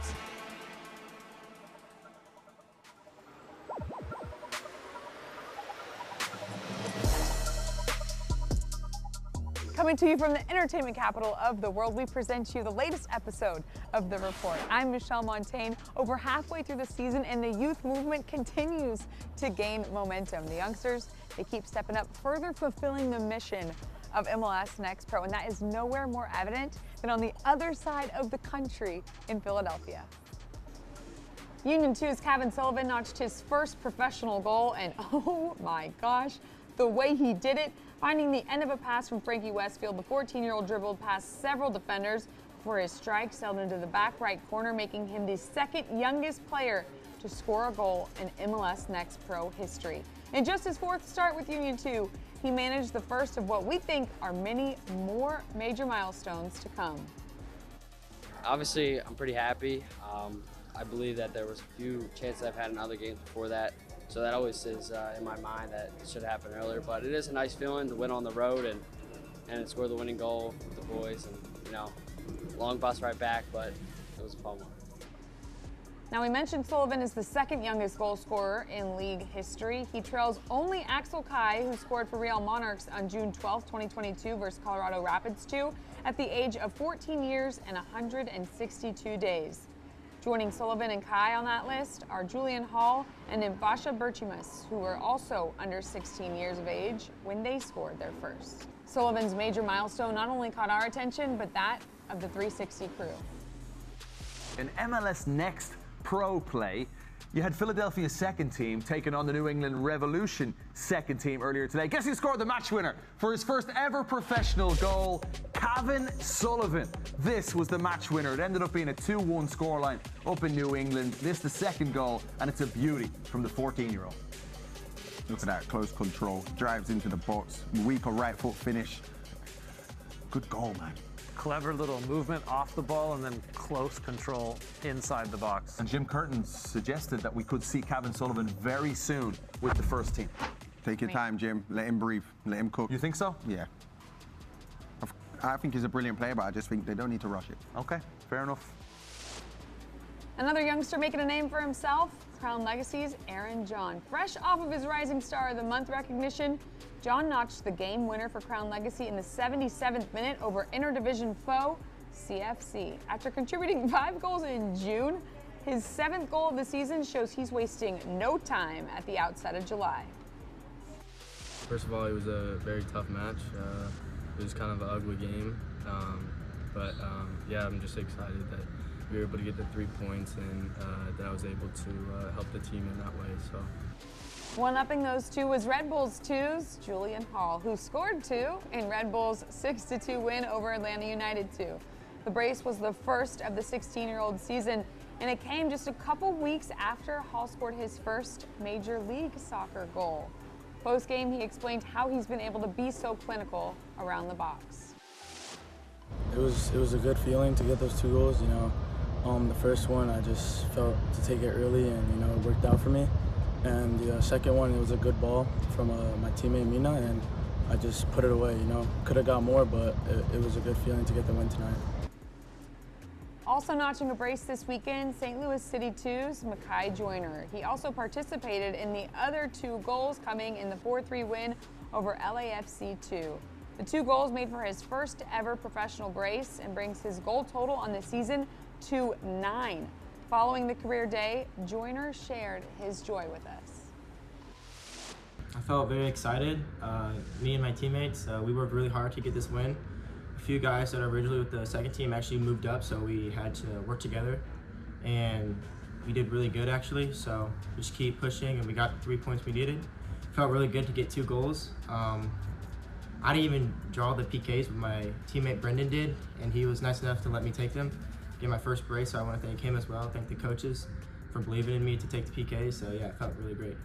Speaker 5: Coming to you from the entertainment capital of the world, we present to you the latest episode of The Report. I'm Michelle Montaigne, over halfway through the season, and the youth movement continues to gain momentum. The youngsters, they keep stepping up, further fulfilling the mission of MLS Next Pro, and that is nowhere more evident than on the other side of the country in Philadelphia. Union 2's Kevin Sullivan notched his first professional goal, and oh my gosh, the way he did it, finding the end of a pass from Frankie Westfield, the 14-year-old dribbled past several defenders before his strike sailed into the back right corner, making him the second youngest player to score a goal in MLS Next Pro history. In just his fourth start with Union 2, he managed the first of what we think are many more major milestones to come.
Speaker 6: Obviously, I'm pretty happy. I believe that there was a few chances I've had in other games before that, so that always is in my mind that it should happen earlier. But it is a nice feeling to win on the road and score the winning goal with the boys, and long bus right back, but it was a fun one.
Speaker 5: Now, we mentioned Sullivan is the second youngest goal scorer in league history. He trails only Axel Kai, who scored for Real Monarchs on June 12, 2022 versus Colorado Rapids 2 at the age of 14 years and 162 days. Joining Sullivan and Kai on that list are Julian Hall and Mbasha Berchimus, who were also under 16 years of age when they scored their first. Sullivan's major milestone not only caught our attention, but that of the 360 crew.
Speaker 7: In MLS Next Pro play, you had Philadelphia's second team taking on the New England Revolution second team earlier today. Guess who scored the match winner for his first ever professional goal? Kevin Sullivan. This was the match winner. It ended up being a 2-1 scoreline up in New England. This is the second goal, and it's a beauty from the 14-year-old.
Speaker 8: Look at that, close control, drives into the box, weaker right foot finish. Good goal, man.
Speaker 9: Clever little movement off the ball and then close control inside the box.
Speaker 7: And Jim Curtin suggested that we could see Kevin Sullivan very soon with the first team.
Speaker 8: Take your time, Jim. Let him breathe. Let him cook.
Speaker 7: You think so?
Speaker 8: Yeah. I think he's a brilliant player, but I just think they don't need to rush it.
Speaker 7: Okay, fair enough.
Speaker 5: Another youngster making a name for himself, Crown Legacy's Aaron John. Fresh off of his Rising Star of the Month recognition, John notched the game winner for Crown Legacy in the 77th minute over interdivision foe CFC. After contributing 5 goals in June, his 7th goal of the season shows he's wasting no time at the outset of July.
Speaker 10: First of all, it was a very tough match. It was kind of an ugly game, but yeah, I'm just excited that we were able to get the 3 points and that I was able to help the team in that way. So.
Speaker 5: One-upping those two was Red Bulls 2's Julian Hall, who scored 2 in Red Bulls' 6-2 win over Atlanta United 2. The brace was the first of the 16-year-old season, and it came just a couple weeks after Hall scored his first Major League Soccer goal. Post-game, he explained how he's been able to be so clinical around the box.
Speaker 11: It was a good feeling to get those 2 goals. The first one I just felt to take it early, and it worked out for me. And the second one, it was a good ball from my teammate Mina, and I just put it away. Could have got more, but it was a good feeling to get the win tonight.
Speaker 5: Also notching a brace this weekend, St. Louis City 2's Makai Joyner. He also participated in the other 2 goals coming in the 4-3 win over LAFC 2. The 2 goals made for his first ever professional brace and brings his goal total on the season to 9. Following the career day, Joyner shared his joy with us.
Speaker 12: I felt very excited. Me and my teammates, we worked really hard to get this win. a few guys that are originally with the second team actually moved up, so we had to work together, and we did really good actually. So we just keep pushing, and we got the 3 points we needed. Felt really good to get 2 goals. I didn't even draw the PKs, but my teammate Brendan did, and he was nice enough to let me take them, get my first brace. So I want to thank him as well. Thank the coaches for believing in me to take the PKs. So yeah, it felt really great.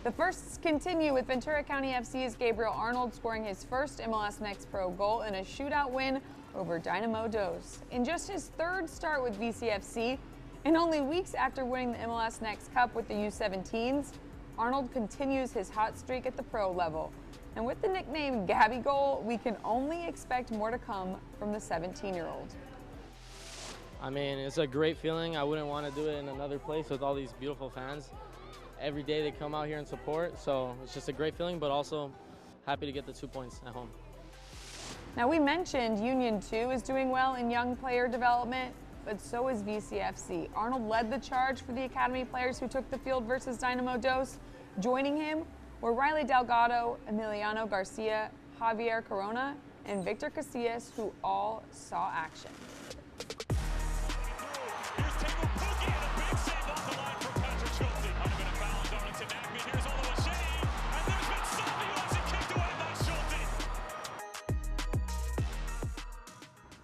Speaker 5: The firsts continue with Ventura County FC's Gabriel Arnold scoring his first MLS Next Pro goal in a shootout win over Dynamo Dos. In just his 3rd start with VCFC, and only weeks after winning the MLS Next Cup with the U17s, Arnold continues his hot streak at the pro level. And with the nickname Gabby Goal, we can only expect more to come from the 17-year-old.
Speaker 13: I mean, it's a great feeling. I wouldn't want to do it in another place with all these beautiful fans. Every day they come out here and support, so it's just a great feeling, but also happy to get the 2 points at home.
Speaker 5: Now, we mentioned Union 2 is doing well in young player development, but so is VCFC. Arnold led the charge for the academy players who took the field versus Dynamo Dos. Joining him were Riley Delgado, Emiliano Garcia, Javier Corona, and Victor Casillas, who all saw action.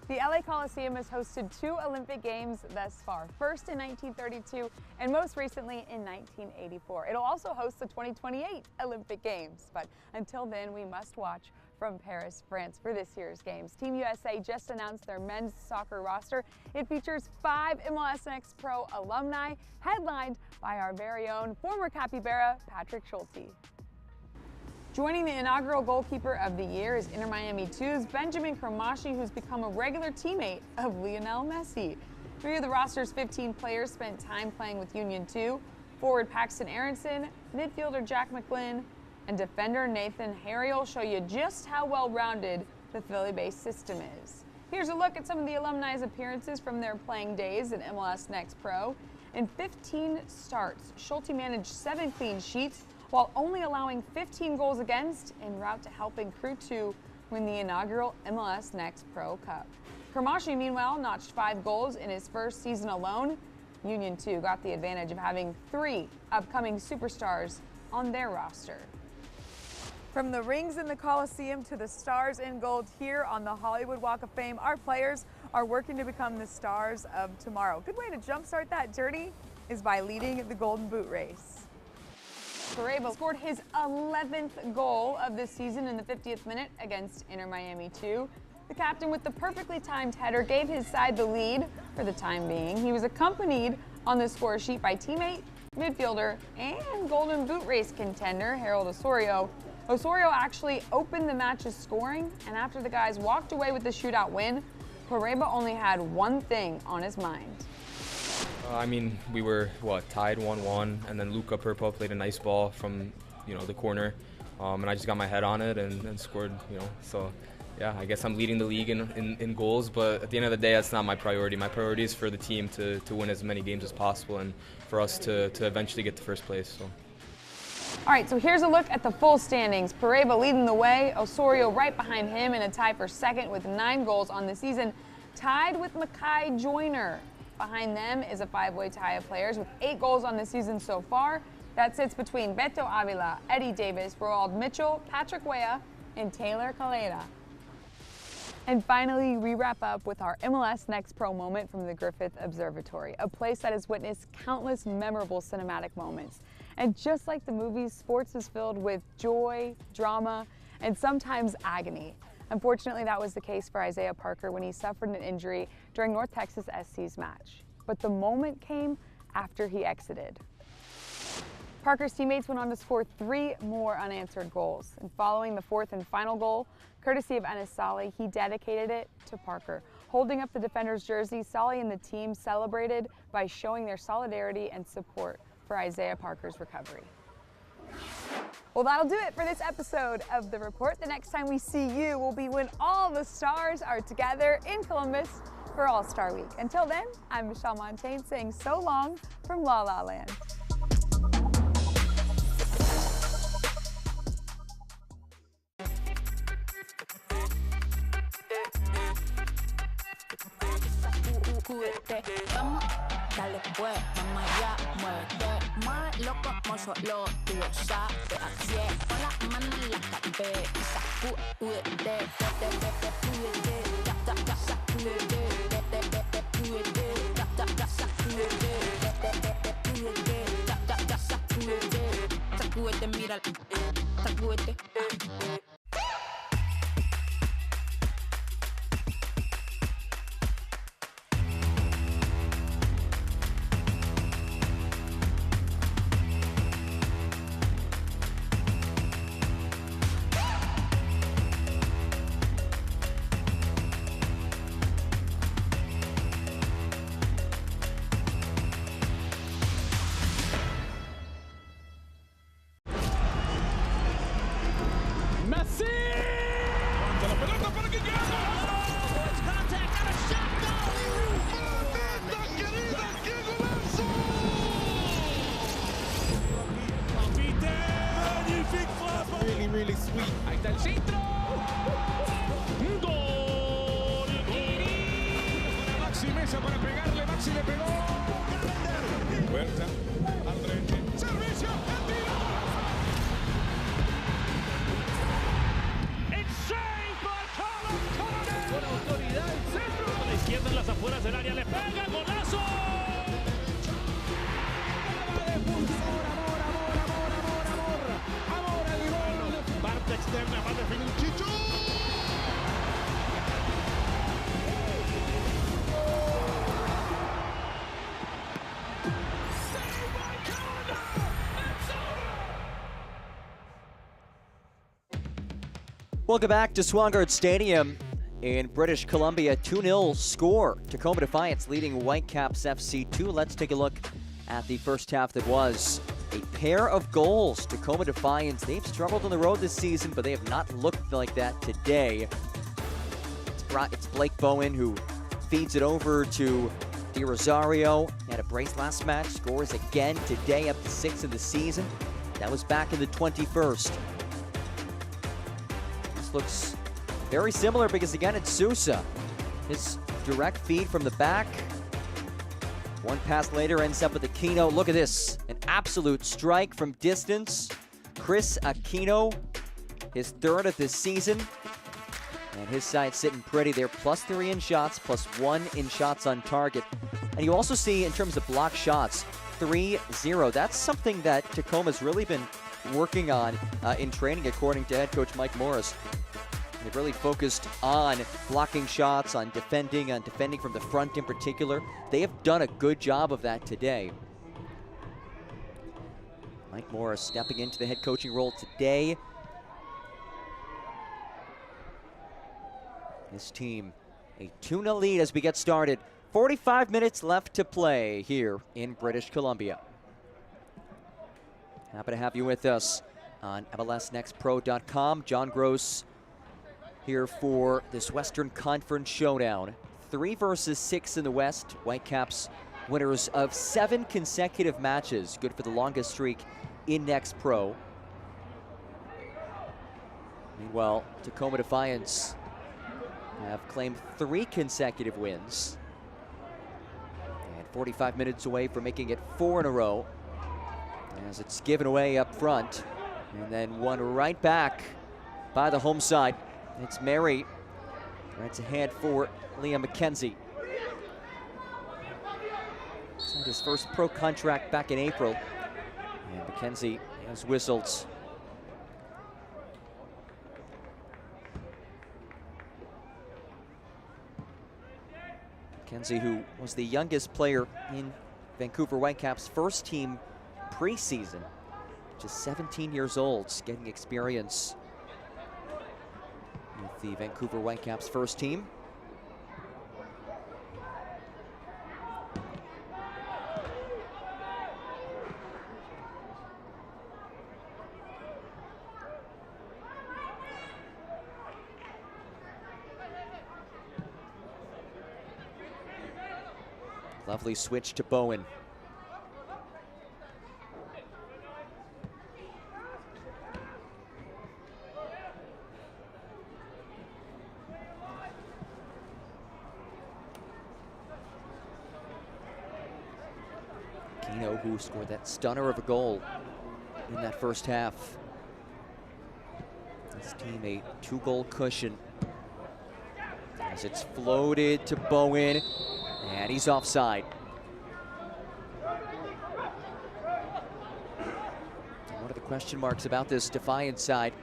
Speaker 5: The LA Coliseum has hosted 2 Olympic Games thus far, first in 1932 and most recently in 1984. It'll also host the 2028 Olympic Games, but until then, we must watch from Paris, France for this year's games. Team USA just announced their men's soccer roster. It features 5 MLS Next Pro alumni, headlined by our very own former Capybara, Patrick Schulte. Joining the inaugural goalkeeper of the year is Inter Miami 2's Benjamin Cramashi, who's become a regular teammate of Lionel Messi. 3 of the roster's 15 players spent time playing with Union 2, forward Paxton Aronson, midfielder Jack McGlynn, and defender Nathan Harry will show you just how well-rounded the Philly-based system is. Here's a look at some of the alumni's appearances from their playing days at MLS Next Pro. In 15 starts, Schulte managed 7 clean sheets, while only allowing 15 goals against en route to helping Crew 2 win the inaugural MLS Next Pro Cup. Cramashi, meanwhile, notched 5 goals in his first season alone. Union 2 got the advantage of having 3 upcoming superstars on their roster. From the rings in the Coliseum to the stars in gold here on the Hollywood Walk of Fame, our players are working to become the stars of tomorrow. Good way to jumpstart that journey is by leading the Golden Boot race. Parebo scored his 11th goal of the season in the 50th minute against Inter Miami 2. The captain, with the perfectly timed header, gave his side the lead for the time being. He was accompanied on the score sheet by teammate, midfielder, and Golden Boot race contender Harold Osorio. Osorio actually opened the match's scoring, and after the guys walked away with the shootout win, Parebo only had one thing on his mind.
Speaker 10: I mean, we were, tied 1-1, and then Luca Purpo played a nice ball from, the corner, and I just got my head on it and scored, so yeah, I guess I'm leading the league in goals, but at the end of the day, that's not my priority. My priority is for the team to win as many games as possible and for us to eventually get to first place. So.
Speaker 5: All right, so here's a look at the full standings. Parebo leading the way, Osorio right behind him in a tie for second with 9 goals on the season, tied with Makai Joyner. Behind them is a 5-way tie of players with 8 goals on the season so far. That sits between Beto Avila, Eddie Davis, Roald Mitchell, Patrick Weah, and Taylor Calera. And finally, we wrap up with our MLS Next Pro moment from the Griffith Observatory, a place that has witnessed countless memorable cinematic moments. And just like the movies, sports is filled with joy, drama, and sometimes agony. Unfortunately, that was the case for Isaiah Parker when he suffered an injury during North Texas SC's match. But the moment came after he exited. Parker's teammates went on to score 3 more unanswered goals. And following the 4th and final goal, courtesy of Enes Saleh, he dedicated it to Parker. Holding up the defender's jersey, Saleh and the team celebrated by showing their solidarity and support for Isaiah Parker's recovery. Well, that'll do it for this episode of The Report. The next time we see you will be when all the stars are together in Columbus for All-Star Week. Until then, I'm Michelle Montaigne saying so long from La La Land.
Speaker 4: sacúdete. Vamos, dale pues, mamá ya, muévete. Más loco, como solo tú lo sabes. Así es, pon la mano en la cabeza y sacúdete. Sacúdete, sacúdete, sacúdete, mira, sacúdete.
Speaker 3: Really sweet. Ahí está el centro. Gol. Para Maxi Mesa para pegarle. Maxi le pegó. Huerta. André. Servicio. It's saved by Carlos Corona. Con autoridad el centro. A la izquierda en las afueras del área. Le pega. Golazo. Parte externa va a definir Chicho.
Speaker 1: Welcome back to Swangard Stadium in British Columbia. 2-0 score. Tacoma Defiance leading Whitecaps FC 2. Let's take a look at the first half that was. A pair of goals. Tacoma Defiance, they've struggled on the road this season, but they have not looked like that today. It's Blake Bowen who feeds it over to Di Rosario. He had a brace last match, scores again today, up to 6 of the season. That was back in the 21st. This looks very similar because, again, it's Sousa. His direct feed from the back. One pass later ends up with Aquino. Look at this, an absolute strike from distance. Chris Aquino, his third of this season. And his side sitting pretty there, +3 in shots, +1 in shots on target. And you also see in terms of block shots, 3-0. That's something that Tacoma's really been working on in training, according to head coach Mike Morris. They've really focused on blocking shots, on defending from the front in particular. They have done a good job of that today. Mike Morris stepping into the head coaching role today. His team, a 2-0 lead as we get started. 45 minutes left to play here in British Columbia. Happy to have you with us on MLSNextPro.com. John Gross here for this Western Conference showdown. 3 versus 6 in the West. Whitecaps winners of 7 consecutive matches. Good for the longest streak in Next Pro. Meanwhile, Tacoma Defiance have claimed 3 consecutive wins. And 45 minutes away from making it 4 in a row, as it's given away up front. And then one right back by the home side. It's Mary. Right ahead for Liam McKenzie. Signed his first pro contract back in April. And McKenzie has whistled. McKenzie, who was the youngest player in Vancouver Whitecaps' first team preseason, just 17 years old, getting experience with the Vancouver Whitecaps first team. Lovely switch to Bowen. Dino, who scored that stunner of a goal in that first half. This team a 2-goal cushion as it's floated to Bowen, and he's offside. One of the question marks about this Defiance side.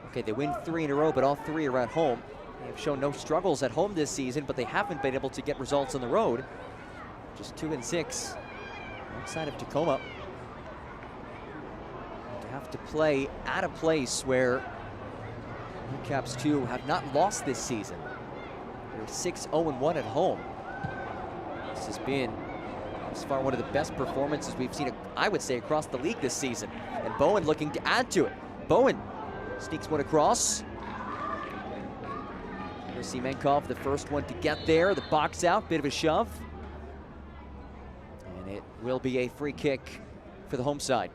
Speaker 1: Okay, they win 3 in a row, but all 3 are at home. They have shown no struggles at home this season, but they haven't been able to get results on the road. Just 2-6 outside of Tacoma. To have to play at a place where Whitecaps 2 have not lost this season. They're 6-0-1 at home. This has been, as far, one of the best performances we've seen, I would say, across the league this season. And Bowen looking to add to it. Bowen sneaks one across. Semenkov, the first one to get there. The box out, bit of a shove. And it will be a free kick for the home side.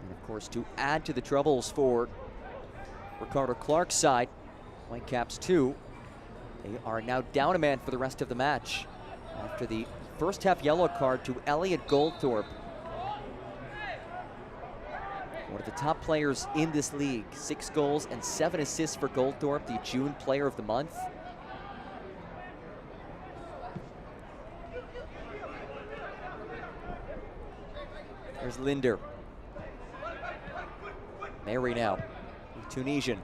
Speaker 1: And of course, to add to the troubles for Ricardo Clark's side, Whitecaps 2, they are now down a man for the rest of the match after the first half yellow card to Elliot Goldthorpe. One of the top players in this league, 6 goals and 7 assists for Goldthorpe, the June Player of the Month. There's Linder. Mary now, the Tunisian.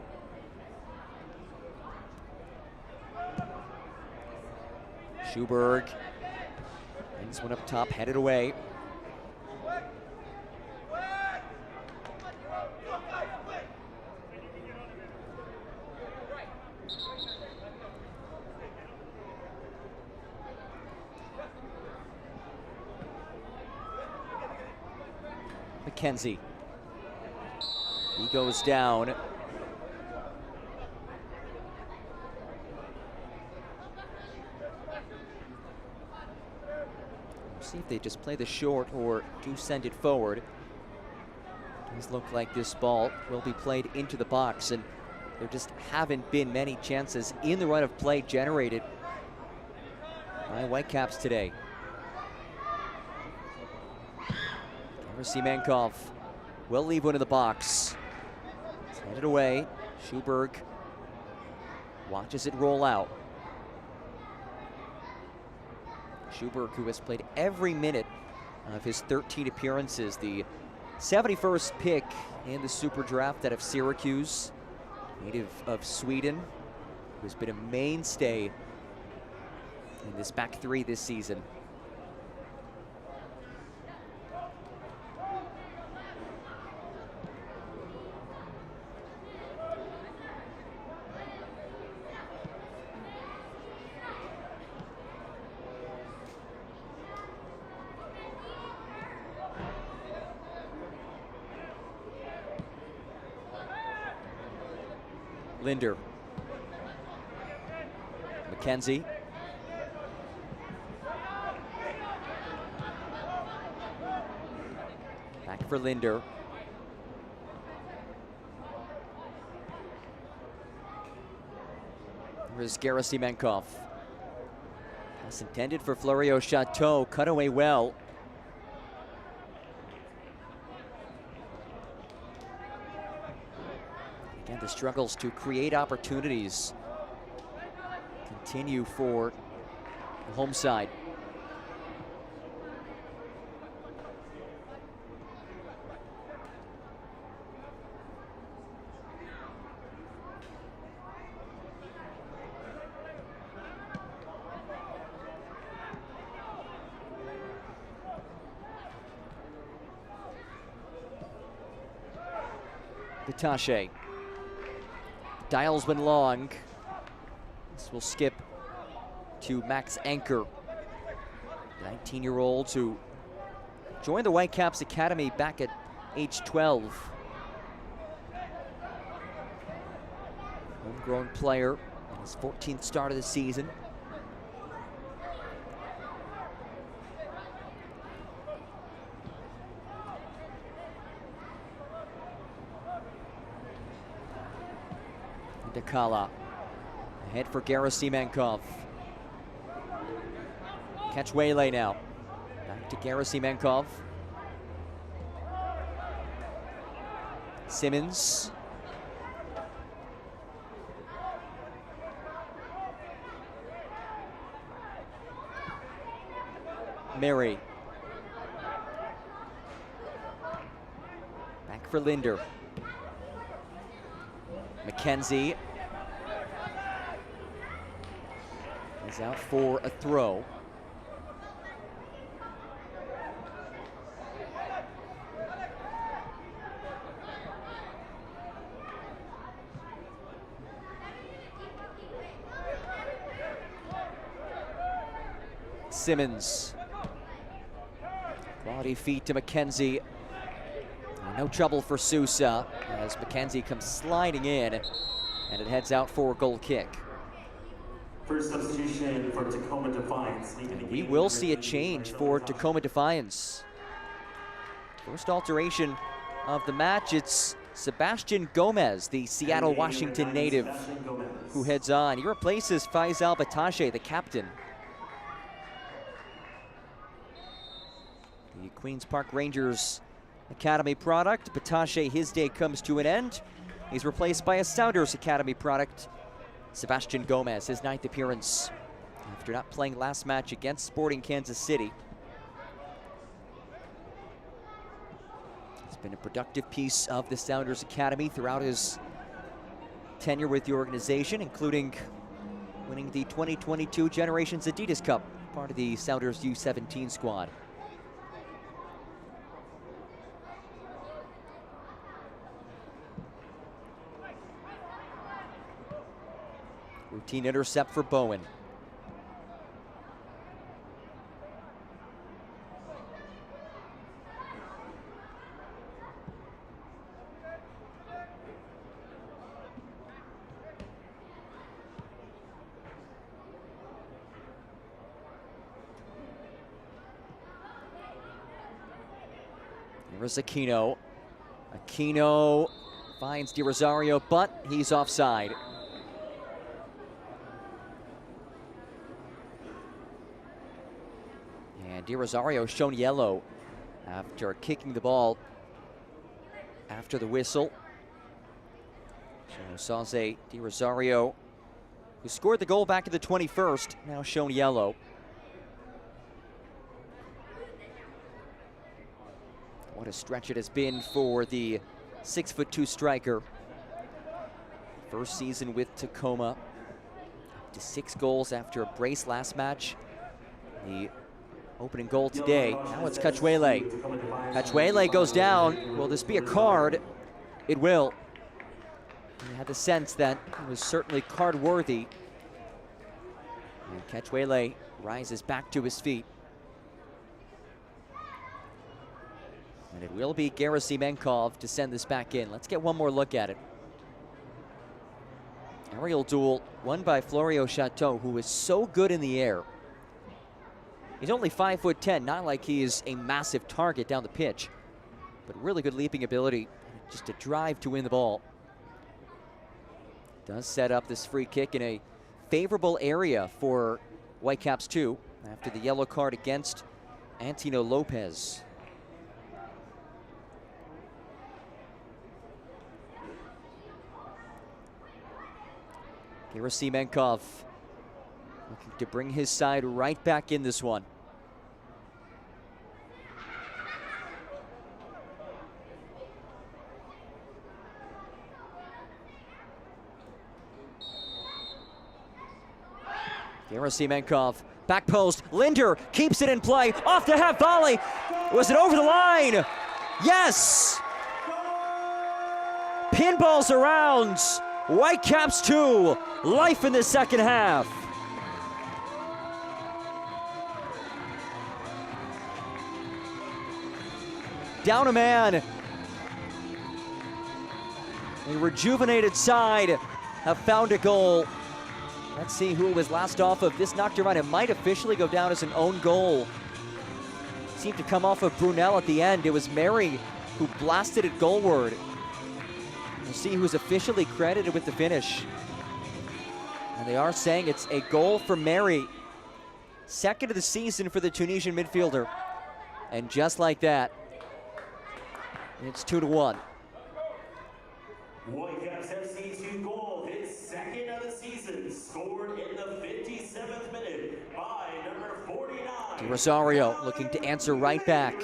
Speaker 1: Schuberg brings one up top, headed away. McKenzie. He goes down. See if they just play the short or do send it forward. It does look like this ball will be played into the box, and there just haven't been many chances in the run of play generated by Whitecaps today. Semenkov will leave one in the box. Send it away. Schuberg watches it roll out. Schuberg, who has played every minute of his 13 appearances, the 71st pick in the Super Draft out of Syracuse, native of Sweden, who's been a mainstay in this back three this season. Linder. McKenzie. Back for Linder. Here's Semenkov. Pass intended for Florio Chateau. Cut away well. Again, the struggles to create opportunities continue for the home side. Bitache. Dial's been long. This will skip to Max Anker, 19-year-old who joined the Whitecaps Academy back at age 12. Homegrown player, his 14th start of the season. Dakala. Ahead for Gerasimenkov. Catch Waylay now. Back to Gerasimenkov. Simmons. Mary. Back for Linder. McKenzie is out for a throw. Simmons. Quality feet to McKenzie. No trouble for Sousa as McKenzie comes sliding in, and it heads out for a goal kick.
Speaker 2: First substitution for Tacoma Defiance.
Speaker 1: We will see a change for Tacoma Defiance. First alteration of the match, it's Sebastian Gomez, the Seattle, Washington native, who heads on. He replaces Faisal Batashe, the captain. The Queen's Park Rangers Academy product. Batashe, his day comes to an end. He's replaced by a Sounders Academy product, Sebastian Gomez, his 9th appearance after not playing last match against Sporting Kansas City. He's been a productive piece of the Sounders Academy throughout his tenure with the organization, including winning the 2022 Generations Adidas Cup, part of the Sounders U17 squad. Routine intercept for Bowen. Here's Aquino. Aquino finds Di Rosario, but he's offside. And Di Rosario shown yellow after kicking the ball after the whistle. So Saze Di Rosario, who scored the goal back in the 21st, now shown yellow. What a stretch it has been for the 6'2" striker. First season with Tacoma, up to 6 goals after a brace last match. The opening goal today. Now it's Cachuele. Cachuele goes down. Will this be a card? It will. You had the sense that it was certainly card worthy. And Cachuele rises back to his feet. And it will be Gerasimenkov to send this back in. Let's get one more look at it. Aerial duel won by Florio Chateau, who is so good in the air. He's only 5'10", not like he is a massive target down the pitch, but really good leaping ability, just a drive to win the ball. Does set up this free kick in a favorable area for Whitecaps 2 after the yellow card against Antino Lopez. Gerasimenkov looking to bring his side right back in this one. Gerasimenkov, back post, Linder keeps it in play, off the half volley. Was it over the line? Yes! Pinballs around. Whitecaps 2, life in the second half. Down a man. A rejuvenated side have found a goal. Let's see who it was last off of. This knocked around. It might officially go down as an own goal. Seemed to come off of Brunel at the end. It was Mary who blasted it goalward. We'll see who's officially credited with the finish. And they are saying it's a goal from Mary. Second of the season for the Tunisian midfielder. And just like that, it's 2-1.
Speaker 2: Whitecaps FC 2 goal, his second of the season, scored in the 57th minute by number 49.
Speaker 1: Rosario looking to answer right back.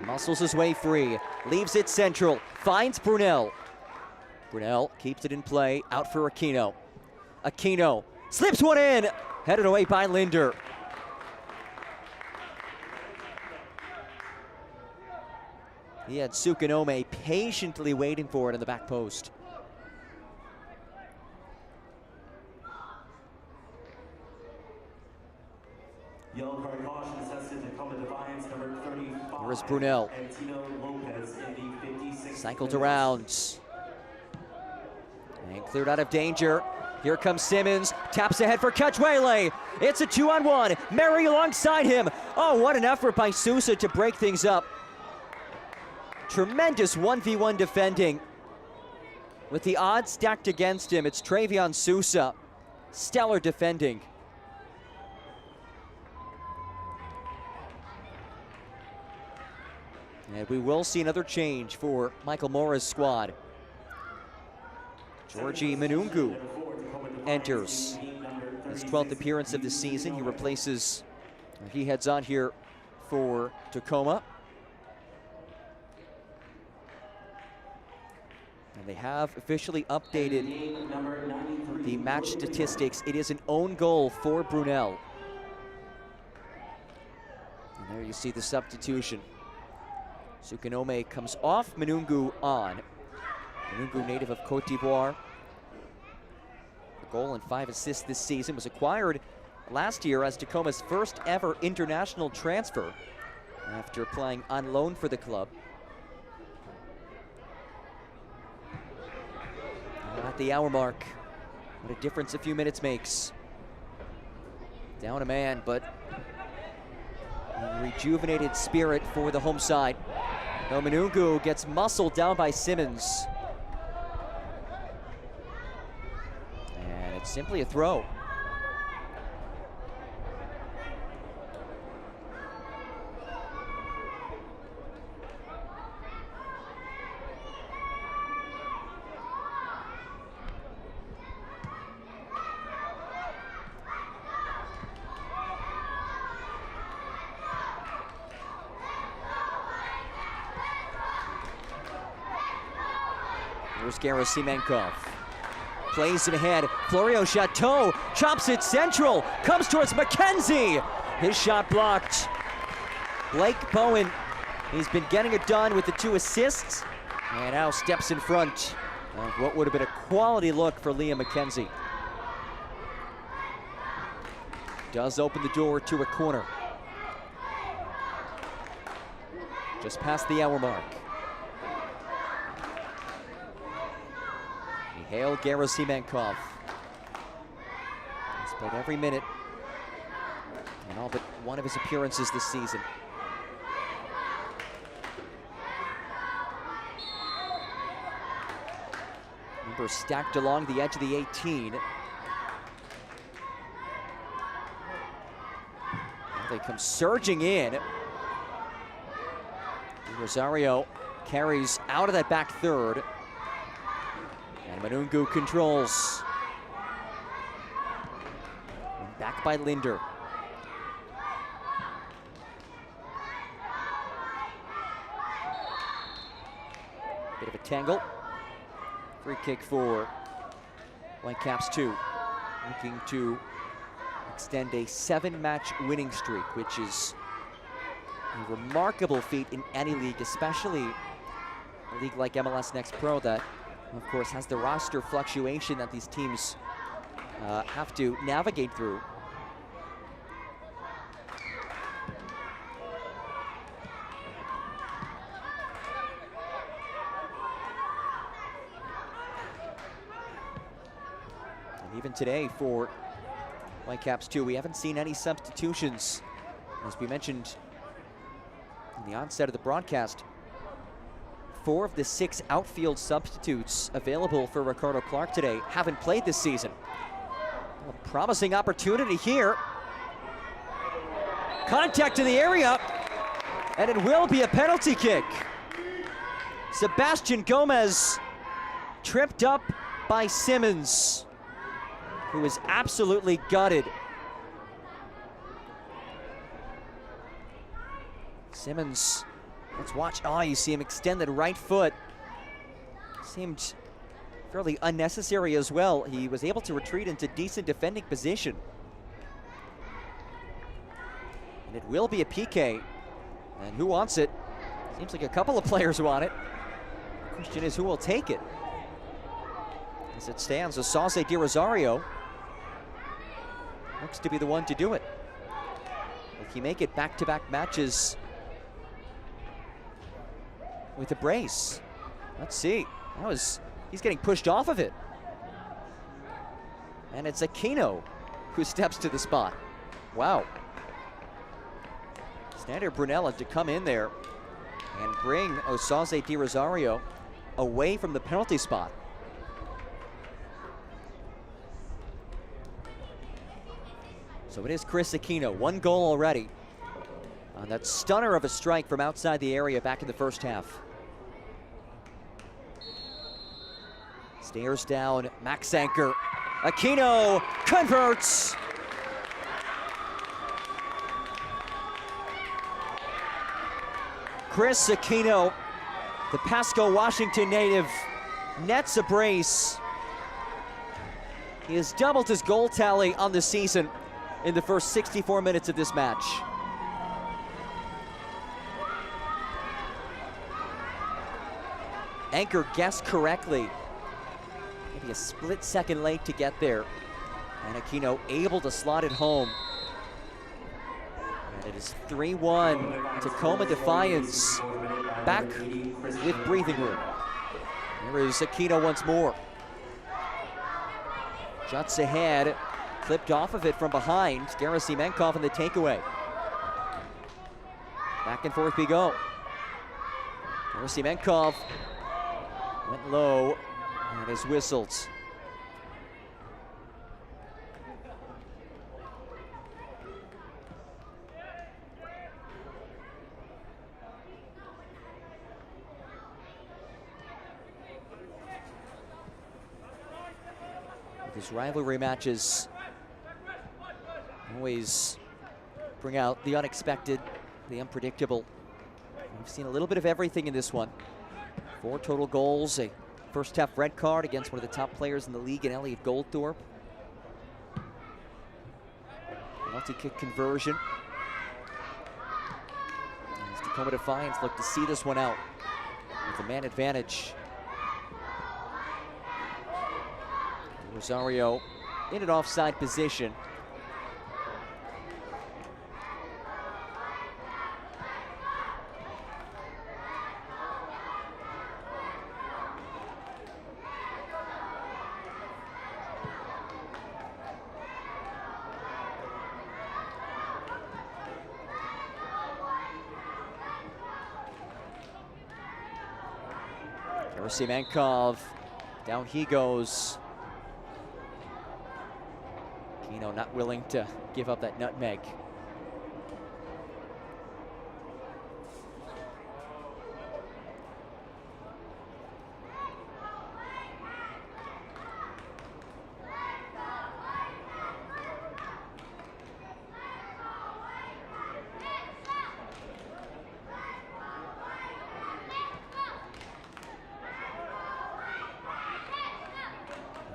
Speaker 1: Muscles his way free, leaves it central, finds Brunel. Brunel keeps it in play, out for Aquino. Aquino slips one in, headed away by Linder. He had Sukanome patiently waiting for it in the back post.
Speaker 2: Yellow card caution assessed to Tacoma Defiance, number 35.
Speaker 1: Here is Brunel.
Speaker 2: Lopez in the 56th
Speaker 1: Cycled
Speaker 2: minute.
Speaker 1: around. And cleared out of danger. Here comes Simmons, taps ahead for Cajuele. It's a 2-on-1. Mary alongside him. Oh, what an effort by Sousa to break things up. Tremendous 1v1 defending. With the odds stacked against him, it's Travion Sousa. Stellar defending. And we will see another change for Michael Mora's squad. Georgie Manungu enters his 12th appearance of the season. He replaces, or he heads on here for Tacoma. And they have officially updated the match statistics. It is an own goal for Brunel. And there you see the substitution. Sukanome comes off, Manungu on. Manungu, native of Cote d'Ivoire. A goal and 5 assists this season, was acquired last year as Tacoma's first ever international transfer after playing on loan for the club. At the hour mark, what a difference a few minutes makes. Down a man, but a rejuvenated spirit for the home side. No, Manungu gets muscled down by Simmons. And it's simply a throw. Here's Gerasimenkov. Plays it ahead. Florio Chateau chops it central. Comes towards McKenzie. His shot blocked. Blake Bowen, he's been getting it done with the 2 assists. And now steps in front of what would have been a quality look for Liam McKenzie. Does open the door to a corner. Just past the hour mark. Mihail Gerasimenkov. He's played every minute in all but one of his appearances this season. Numbers stacked along the edge of the 18. Now they come surging in. Rosario carries out of that back third. And Manungu controls. And back by Linder. Bit of a tangle. Free kick for Whitecaps 2. Looking to extend a 7-match winning streak, which is a remarkable feat in any league, especially a league like MLS Next Pro that, of course, has the roster fluctuation that these teams have to navigate through. And even today for Whitecaps 2, we haven't seen any substitutions. As we mentioned in the onset of the broadcast, 4 of the 6 outfield substitutes available for Ricardo Clark today haven't played this season. A promising opportunity here. Contact in the area, and it will be a penalty kick. Sebastian Gomez tripped up by Simmons, who is absolutely gutted. Simmons, let's watch. Oh, you see him extend that right foot. Seemed fairly unnecessary as well. He was able to retreat into decent defending position. And it will be a PK. And who wants it? Seems like a couple of players want it. The question is, who will take it? As it stands, Asase Di Rosario looks to be the one to do it. If he make it back-to-back matches with a brace. Let's see. He's getting pushed off of it. And it's Aquino who steps to the spot. Wow. Snyder Brunella to come in there and bring Asase Di Rosario away from the penalty spot. So it is Chris Aquino, 1 goal already on that stunner of a strike from outside the area back in the first half. Stares down Max Anchor. Aquino converts. Chris Aquino, the Pasco, Washington native, nets a brace. He has doubled his goal tally on the season in the first 64 minutes of this match. Anchor guessed correctly. Maybe a split second late to get there. And Aquino able to slot it home. And it is 3-1. Tacoma Defiance back with breathing room. Here is Aquino once more. Juts ahead, clipped off of it from behind. Gerasimenkov in the takeaway. Back and forth we go. Gerasimenkov went low and is whistled. These rivalry matches always bring out the unexpected, the unpredictable. We've seen a little bit of everything in this one. 4 total goals, a first half red card against one of the top players in the league in Elliot Goldthorpe. Penalty kick conversion. As Tacoma Defiance look to see this one out with a man advantage. Rosario in an offside position. Gerasimenkov, down he goes. Aquino not willing to give up that nutmeg.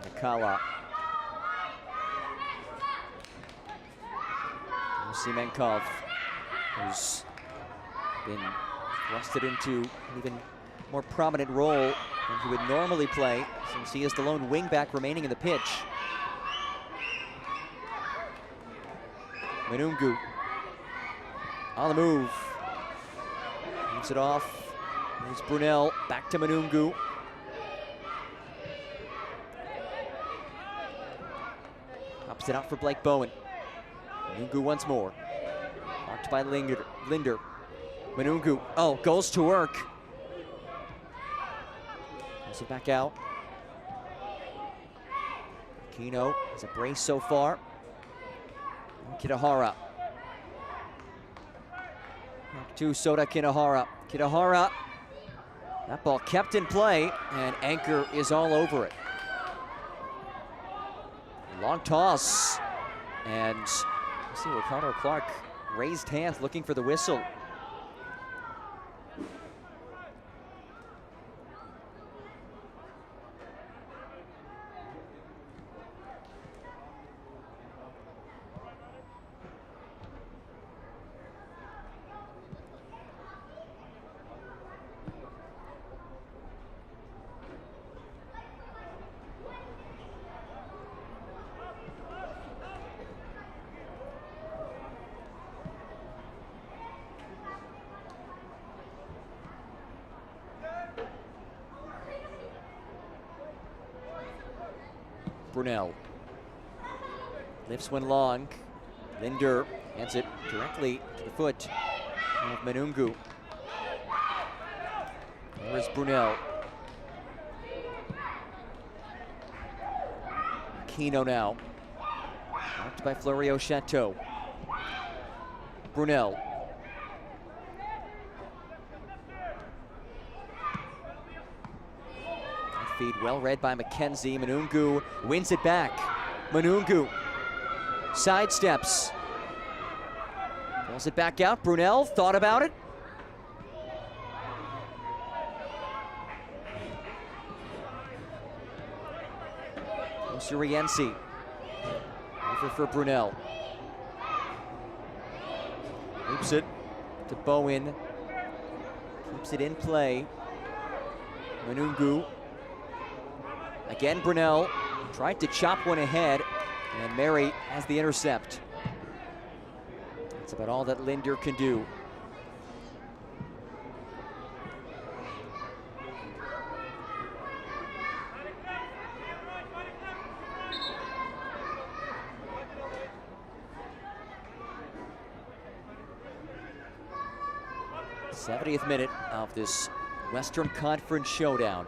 Speaker 1: Nikala. Gerasimenkov, who's been thrusted into an even more prominent role than he would normally play, since he is the lone wingback remaining in the pitch. Manungu on the move. Moves it off. There's Brunel, back to Manungu. Pops it out for Blake Bowen. Manungu once more. Marked by Linder. Manungu, oh, goes to work. Pulls it back out. Aquino has a brace so far. Kitahara. Back to Sota Kitahara. Kitahara. That ball kept in play, and Anchor is all over it. Long toss. And you see Ricardo Clark raised hands looking for the whistle. Brunel lifts one long. Linder hands it directly to the foot of Manungu. There's Brunel. Aquino now. Marked by Florio Chateau. Brunel. Feed well read by McKenzie. Manungu wins it back. Manungu sidesteps. Pulls it back out. Brunel thought about it. Suriensi. Over for Brunel. Loops it to Bowen. Keeps it in play. Manungu. Again, Brunel tried to chop one ahead, and Mary has the intercept. That's about all that Linder can do. '70th minute of this Western Conference showdown.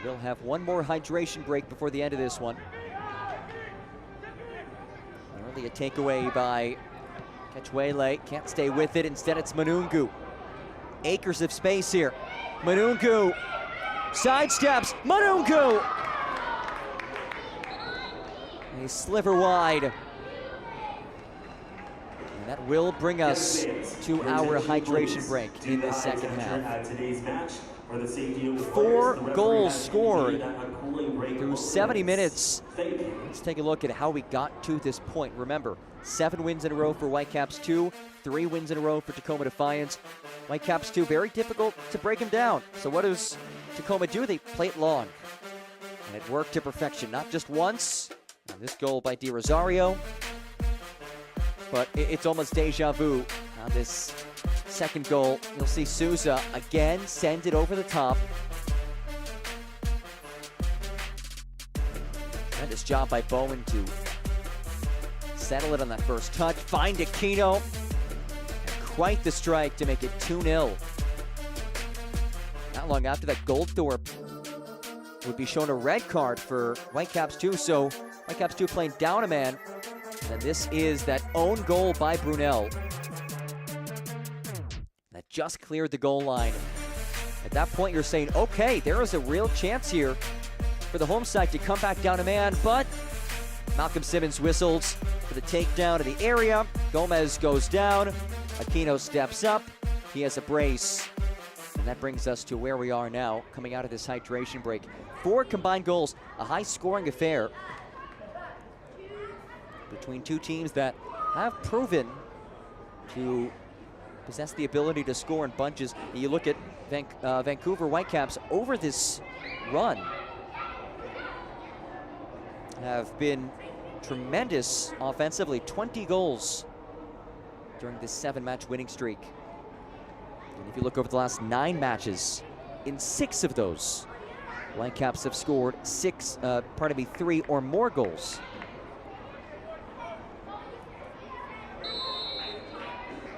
Speaker 1: We will have one more hydration break before the end of this one. Early a takeaway by Kechuele. Can't stay with it. Instead, it's Manungu. Acres of space here. Manungu sidesteps. Manungu! A sliver wide. And that will bring us to our hydration break in the second half. 4 goals scored through 70 minutes. Let's take a look at how we got to this point. Remember, 7 wins in a row for Whitecaps 2, 3 wins in a row for Tacoma Defiance. Whitecaps 2, very difficult to break them down. So what does Tacoma do? They play it long. And it worked to perfection, not just once. And this goal by Di Rosario. But it's almost deja vu on this second goal. You'll see Souza again send it over the top. Tremendous job by Bowman to settle it on that first touch. Find Aquino. And quite the strike to make it 2-0. Not long after that, Goldthorpe would be shown a red card for Whitecaps 2. So Whitecaps 2 playing down a man. And this is that own goal by Brunel that just cleared the goal line. At that point, you're saying, okay, there is a real chance here for the home side to come back down a man, but Malcolm Simmons whistles for the takedown of the area. Gomez goes down. Aquino steps up. He has a brace. And that brings us to where we are now, coming out of this hydration break. 4 combined goals, a high-scoring affair between two teams that have proven to possess the ability to score in bunches. You look at Vancouver Whitecaps over this run have been tremendous offensively. 20 goals during this 7-match winning streak. And if you look over the last 9 matches, in 6 of those, Whitecaps have scored 3 or more goals.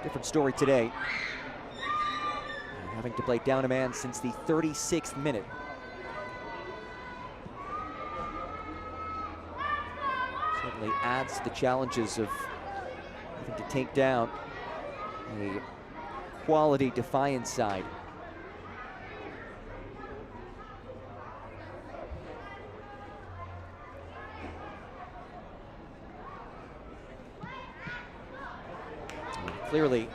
Speaker 1: Different story today. having to play down a man since the 36th minute. Certainly adds to the challenges of having to take down a quality Defiance side. Clearly,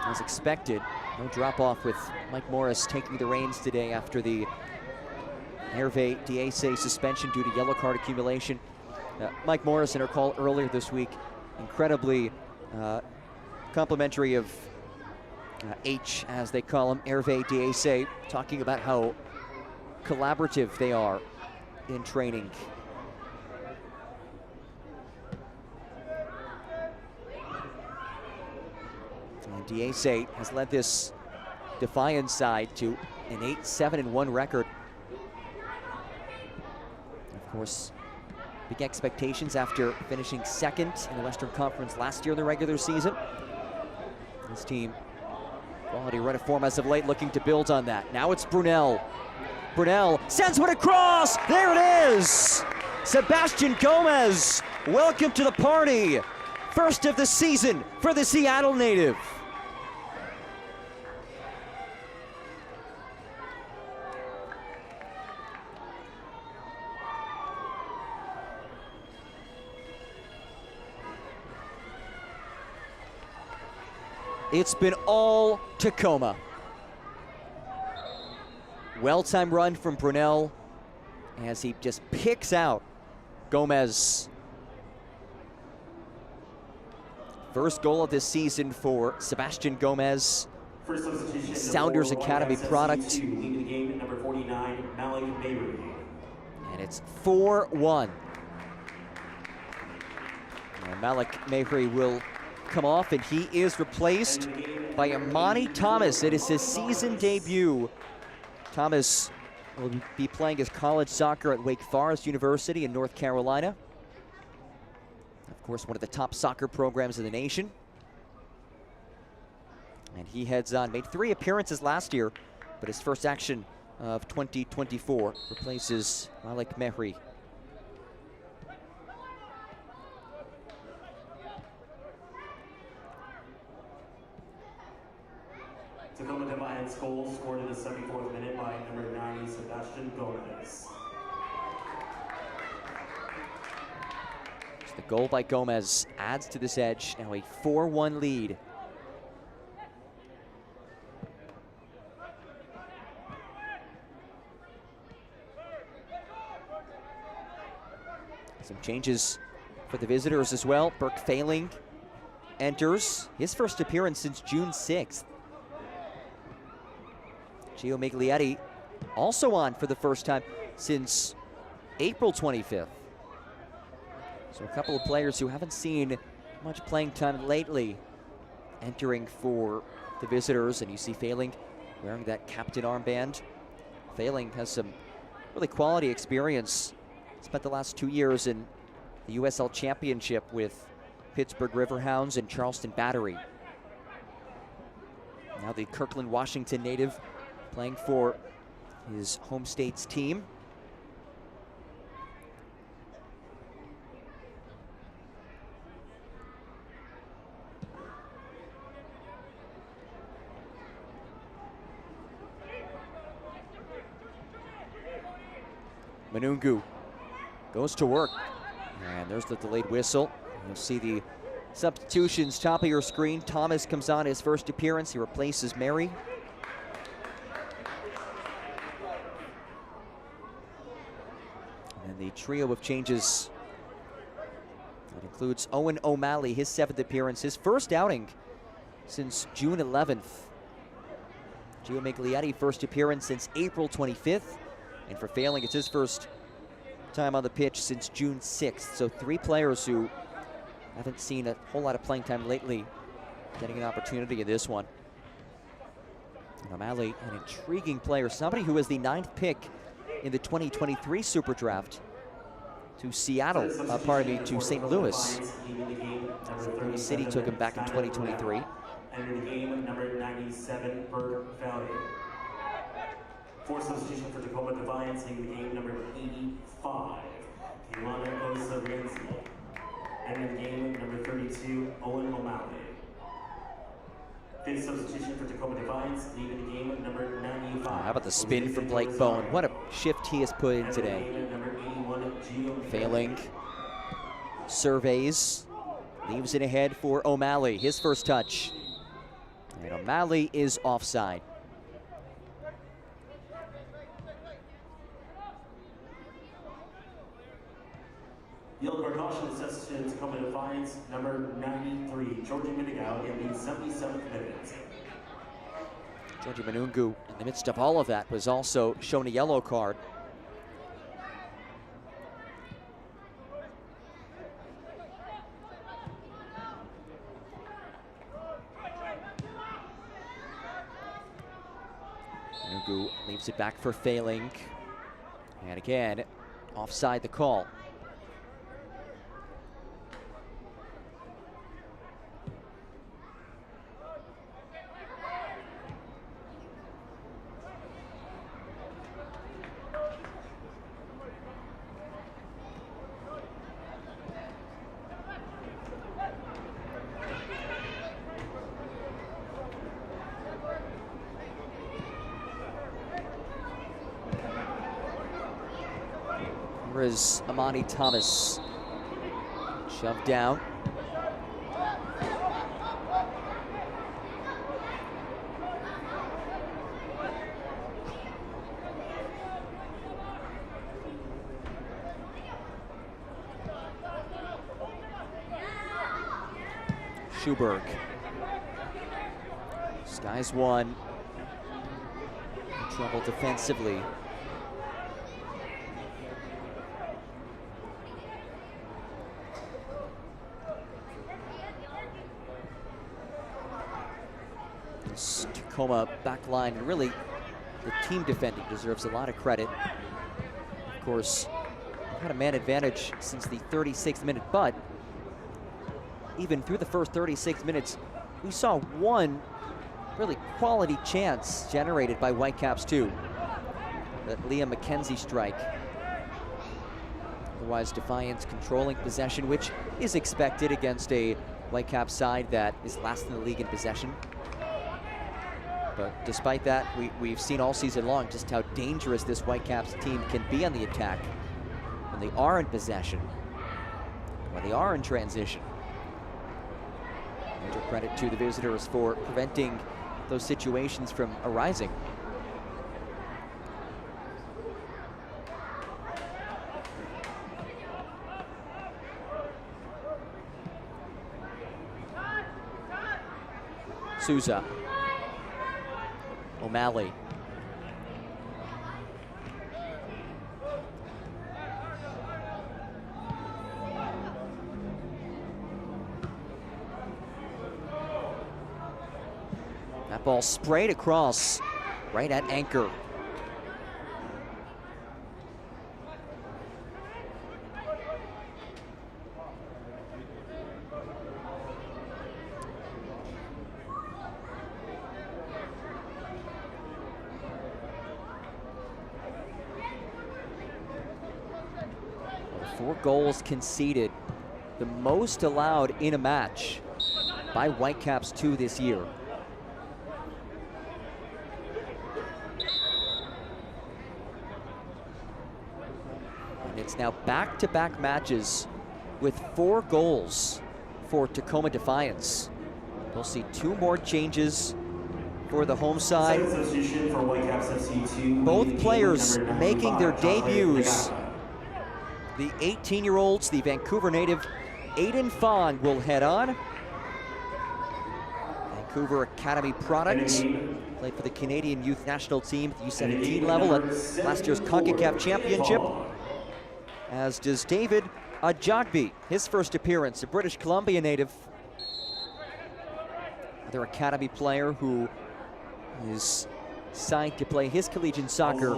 Speaker 1: as expected, no drop-off with Mike Morris taking the reins today after the Hervé Diesse suspension due to yellow card accumulation. Mike Morris, in her call earlier this week, incredibly complimentary of H, as they call him, Hervé Diesse, talking about how collaborative they are in training. And Diesse has led this Defiance side to an 8-7-1 record. Of course, big expectations after finishing second in the Western Conference last year in the regular season. This team, quality run of form as of late, looking to build on that. Now it's Brunel. Brunel sends one across. There it is. Sebastian Gomez, welcome to the party. First of the season for the Seattle native. It's been all Tacoma. Well-timed run from Brunel as he just picks out Gomez. First goal of this season for Sebastian Gomez.
Speaker 2: First substitution,
Speaker 1: Sounders Academy product.
Speaker 2: Leading the game, number 49, Malik Mehri.
Speaker 1: And it's 4-1. And Malik Mehri will come off, and he is replaced by Amani Thomas. It is his season debut. Thomas will be playing his college soccer at Wake Forest University in North Carolina. Of course, one of the top soccer programs in the nation. And he heads on, made 3 appearances last year, but his first action of 2024 replaces Malik Mehri.
Speaker 2: Tacoma Defiance goal scored in the 74th minute by number 90, Sebastian Gomez.
Speaker 1: The goal by Gomez adds to this edge. Now a 4-1 lead. Some changes for the visitors as well. Burke Failing enters. His first appearance since June 6th. Gio Miglietti also on for the first time since April 25th. So a couple of players who haven't seen much playing time lately entering for the visitors, and you see Failing wearing that captain armband. Failing has some really quality experience. Spent the last 2 years in the USL Championship with Pittsburgh Riverhounds and Charleston Battery. Now the Kirkland, Washington native, playing for his home state's team. Manungu goes to work, and there's the delayed whistle. You'll see the substitutions top of your screen. Thomas comes on his first appearance. He replaces Mary. And the trio of changes, that includes Owen O'Malley, his 7th appearance, his first outing since June 11th. Gio Miglietti, first appearance since April 25th. And for Failing, it's his first time on the pitch since June 6th. So 3 players who haven't seen a whole lot of playing time lately getting an opportunity in this one. And O'Malley, an intriguing player, somebody who was the 9th pick in the 2023 Super Draft to Seattle, to St. Louis. St. Louis City took him back in 2023.
Speaker 2: Entered the game, number 97, Bert Valley. For substitution for Tacoma Defiance, in the game, number 85, Ilana Osa Renzi. Entered the game, number 32, Owen O'Malley. Fifth substitution for Tacoma Defiance, leaving the game, number 95.
Speaker 1: How about the spin from Blake Bowen? What a shift he has put in today. Failing. Surveys. Leaves it ahead for O'Malley. His first touch. And O'Malley is offside.
Speaker 2: Yellow card caution assessed to Tacoma Defiance, number 93, Georgie Minigow, in the 77th minute.
Speaker 1: Georgie Manungu, in the midst of all of that, was also shown a yellow card. Manungu leaves it back for Failing. And again, offside the call. Is Amani Thomas shoved down. Schuberg. Skies one. Trouble defensively. Tacoma back line, and really the team defending deserves a lot of credit. Of course, had a man advantage since the 36th minute, but even through the first 36 minutes, we saw one really quality chance generated by Whitecaps 2. That Liam McKenzie strike. Otherwise, Defiance controlling possession, which is expected against a Whitecaps side that is last in the league in possession. But despite that, we've seen all season long just how dangerous this Whitecaps team can be on the attack when they are in possession, when they are in transition. Major credit to the visitors for preventing those situations from arising. Souza. O'Malley. That ball sprayed across right at anchor. Goals conceded, the most allowed in a match by Whitecaps 2 this year. And it's now back-to-back matches with 4 goals for Tacoma Defiance. We'll see 2 more changes for the home side. Both players making their debuts. The 18-year-olds, the Vancouver native Aiden Fong will head on. Vancouver Academy product. Played for the Canadian Youth National Team at the U17 level at last year's CONCACAF Championship. As does David Ajagbi, his first appearance, a British Columbia native. Another Academy player who is signed to play his collegiate soccer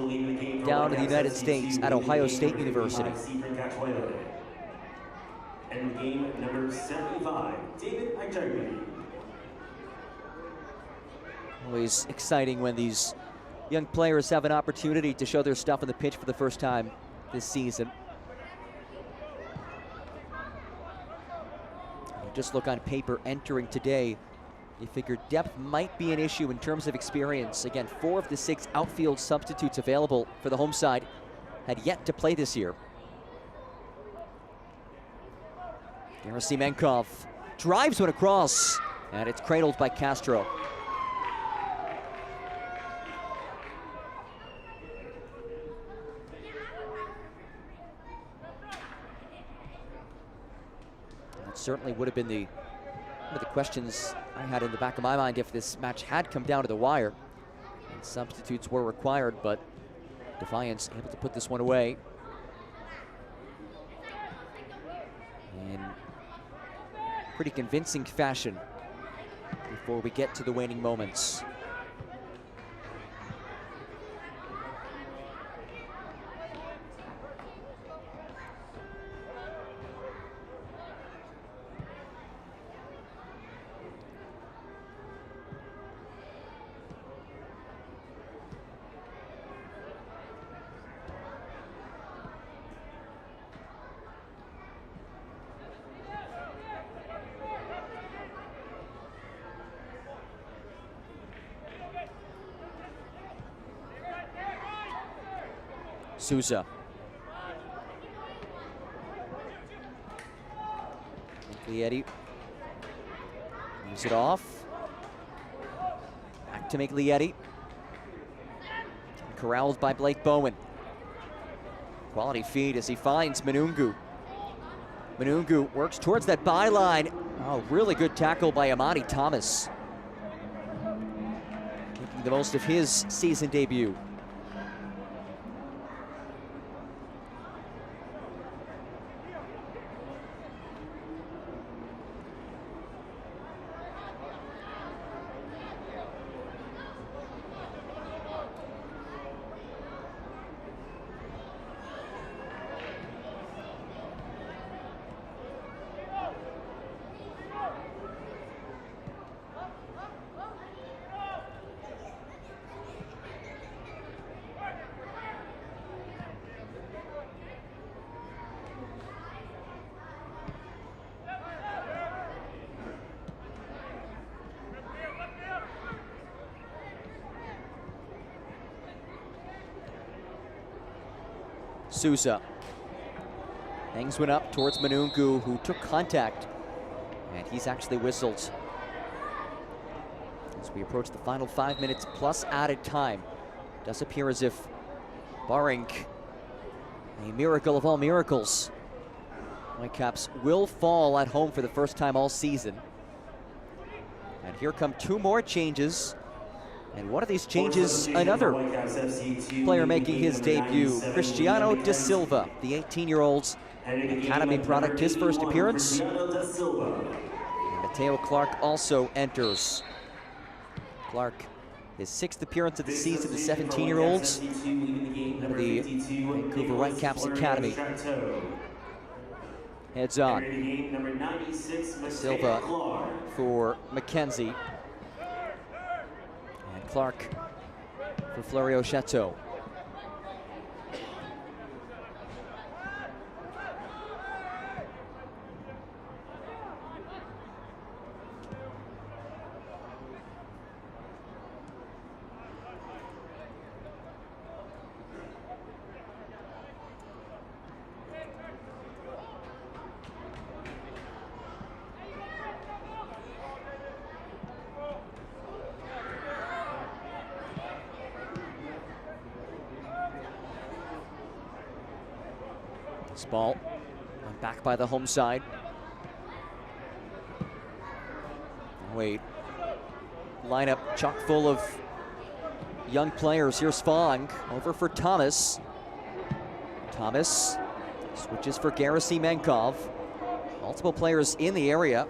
Speaker 1: down in the United States at Ohio State University.
Speaker 2: And game number 75, David Ajagbi.
Speaker 1: Always exciting when these young players have an opportunity to show their stuff on the pitch for the first time this season. You just look on paper entering today, you figure depth might be an issue in terms of experience. Again, 4 of the 6 outfield substitutes available for the home side had yet to play this year. Gerasimenkov drives one across, and it's cradled by Castro. It certainly would have been one of the questions I had in the back of my mind if this match had come down to the wire. And substitutes were required, but Defiance able to put this one away. In pretty convincing fashion before we get to the waning moments. Souza. Miglietti moves it off. Back to Miglietti. Corralled by Blake Bowen. Quality feed as he finds Manungu. Manungu works towards that byline. Oh, really good tackle by Amani Thomas. Making the most of his season debut. Souza hangs one up towards Manungu, who took contact, and he's actually whistled. As we approach the final 5 minutes plus added time, it does appear as if, barring a miracle of all miracles, Whitecaps will fall at home for the first time all season. And here come 2 more changes. And one of these changes, another player making his debut, Cristiano da Silva, the 18-year-old academy product, his first appearance. And Mateo Clark also enters. Clark, his 6th appearance of the season, the 17-year-olds, out of the Vancouver Whitecaps academy. Heads on. Silva for McKenzie. Clark for Florio Chateau. This ball back by the home side. Wait, lineup chock full of young players. Here's Fong over for Thomas. Thomas switches for Gerasimenkov. Multiple players in the area.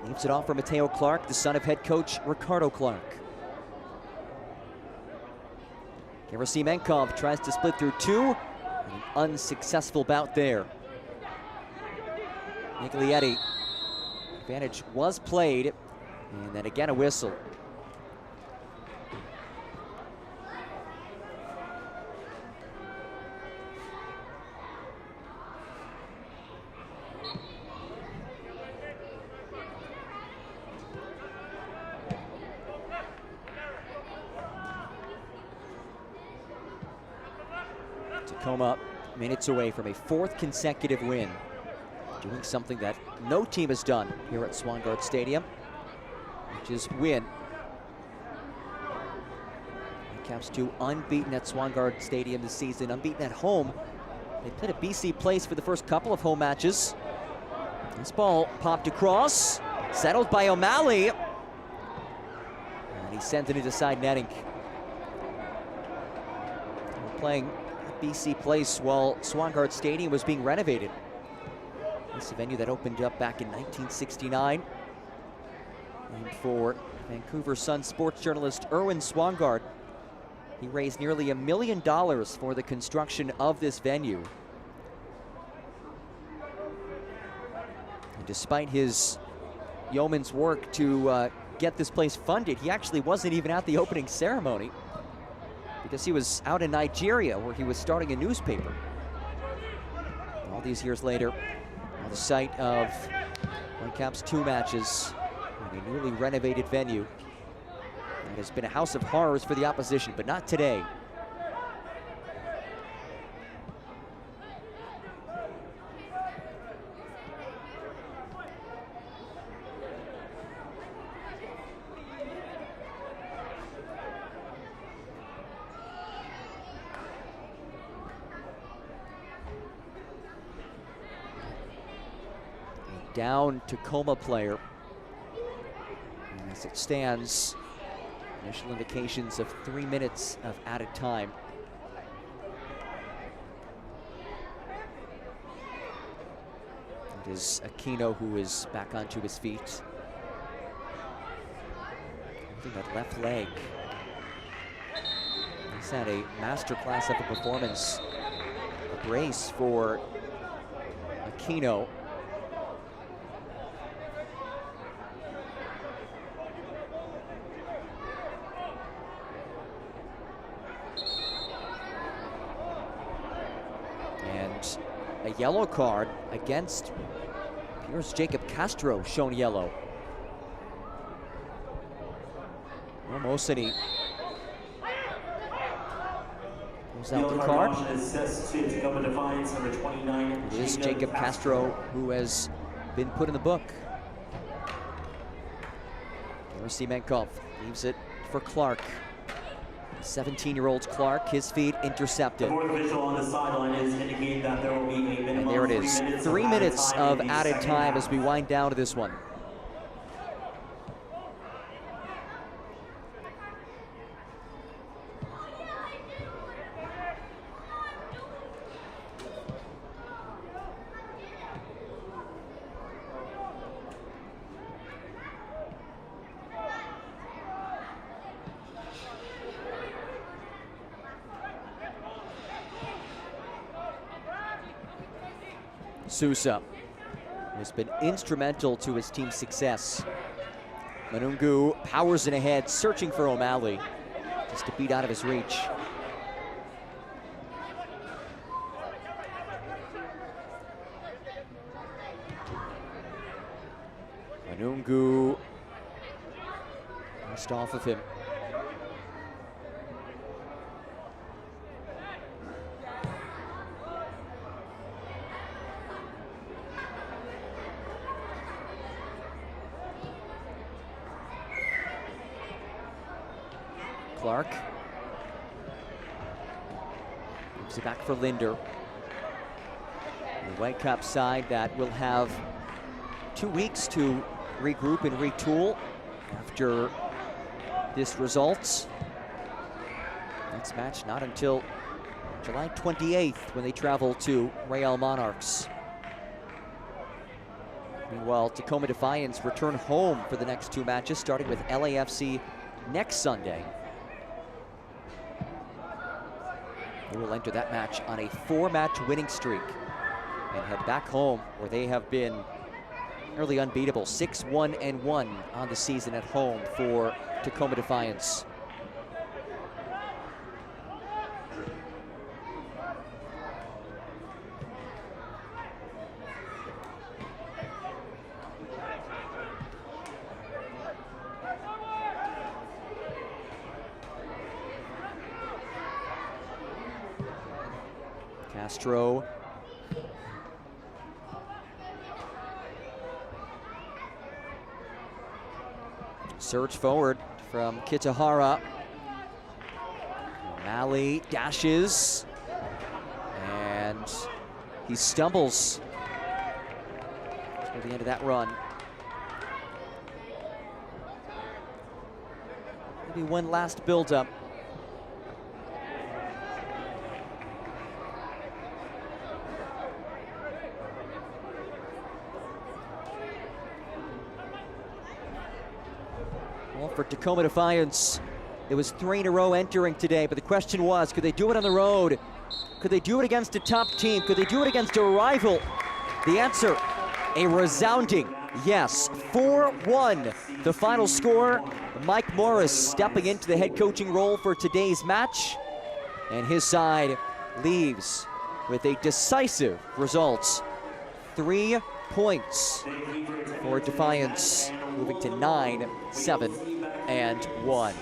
Speaker 1: Leaves it off for Mateo Clark, the son of head coach Ricardo Clark. Gerasimenkov tries to split through 2. An unsuccessful bout there. Miglietti. Advantage was played, and then again a whistle. Tacoma minutes away from a 4th consecutive win, doing something that no team has done here at Swangard Stadium, which is win. Whitecaps 2 unbeaten at Swangard Stadium this season, unbeaten at home. They played at BC Place for the first couple of home matches. This ball popped across, settled by O'Malley, and he sent it into side netting. We're playing at BC Place while Swangard Stadium was being renovated. This is a venue that opened up back in 1969. And for Vancouver Sun sports journalist Erwin Swangard, he raised nearly $1 million for the construction of this venue. And despite his yeoman's work to get this place funded, he actually wasn't even at the opening ceremony because he was out in Nigeria where he was starting a newspaper. All these years later, on the site of Whitecaps 2 matches in a newly renovated venue. It has been a house of horrors for the opposition, but not today. A down Tacoma player. And as it stands, initial indications of 3 minutes of added time. It is Aquino who is back onto his feet. Holding that left leg. He's had a masterclass of a performance. A brace for Aquino. A yellow card against Pierce Jacob Castro, shown yellow. Mosini pulls out the card. It is Jacob Castro who has been put in the book. Semenkov leaves it for Clark. 17-year-old Clark, his feet intercepted.
Speaker 2: The visual on the sideline is indicating that there will be a minimum
Speaker 1: and there it is. 3 minutes of added time as we wind down to this one. Sousa has been instrumental to his team's success. Manungu powers in ahead, searching for O'Malley, just to beat out of his reach. Manungu just off of him. Clark moves it back for Linder. The Whitecaps side that will have 2 weeks to regroup and retool after this result. Next match not until July 28th when they travel to Real Monarchs. Meanwhile, Tacoma Defiance return home for the next 2 matches, starting with LAFC next Sunday. They will enter that match on a 4-match winning streak and head back home where they have been nearly unbeatable. 6-1-1 on the season at home for Tacoma Defiance. Castro. Surge forward from Kitahara. Malley dashes. And he stumbles to the end of that run. Maybe one last build-up. Well, for Tacoma Defiance, it was 3 in a row entering today, but the question was, could they do it on the road? Could they do it against a top team? Could they do it against a rival? The answer, a resounding yes. 4-1, the final score. Mike Morris stepping into the head coaching role for today's match, and his side leaves with a decisive result. 3 points for Defiance, moving to 9-7-1.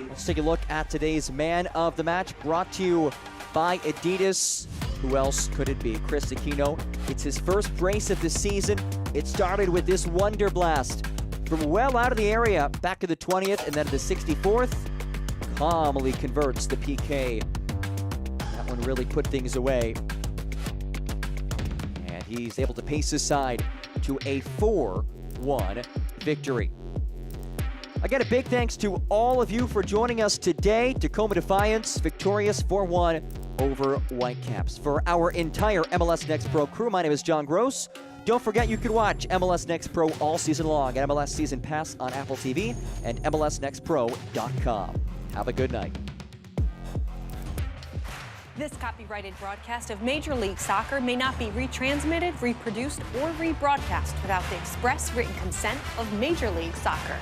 Speaker 1: Let's take a look at today's man of the match, brought to you by Adidas. Who else could it be? Chris Aquino. It's his first brace of the season. It started with this wonder blast from well out of the area, back to the 20th and then to the 64th. Calmly converts the PK. That one really put things away. And he's able to pace his side to a 4-1 victory. Again, a big thanks to all of you for joining us today. Tacoma Defiance victorious 4-1 over Whitecaps. For our entire MLS Next Pro crew, my name is John Gross. Don't forget you can watch MLS Next Pro all season long at MLS Season Pass on Apple TV and MLSNextPro.com. Have a good night.
Speaker 14: This copyrighted broadcast of Major League Soccer may not be retransmitted, reproduced, or rebroadcast without the express written consent of Major League Soccer.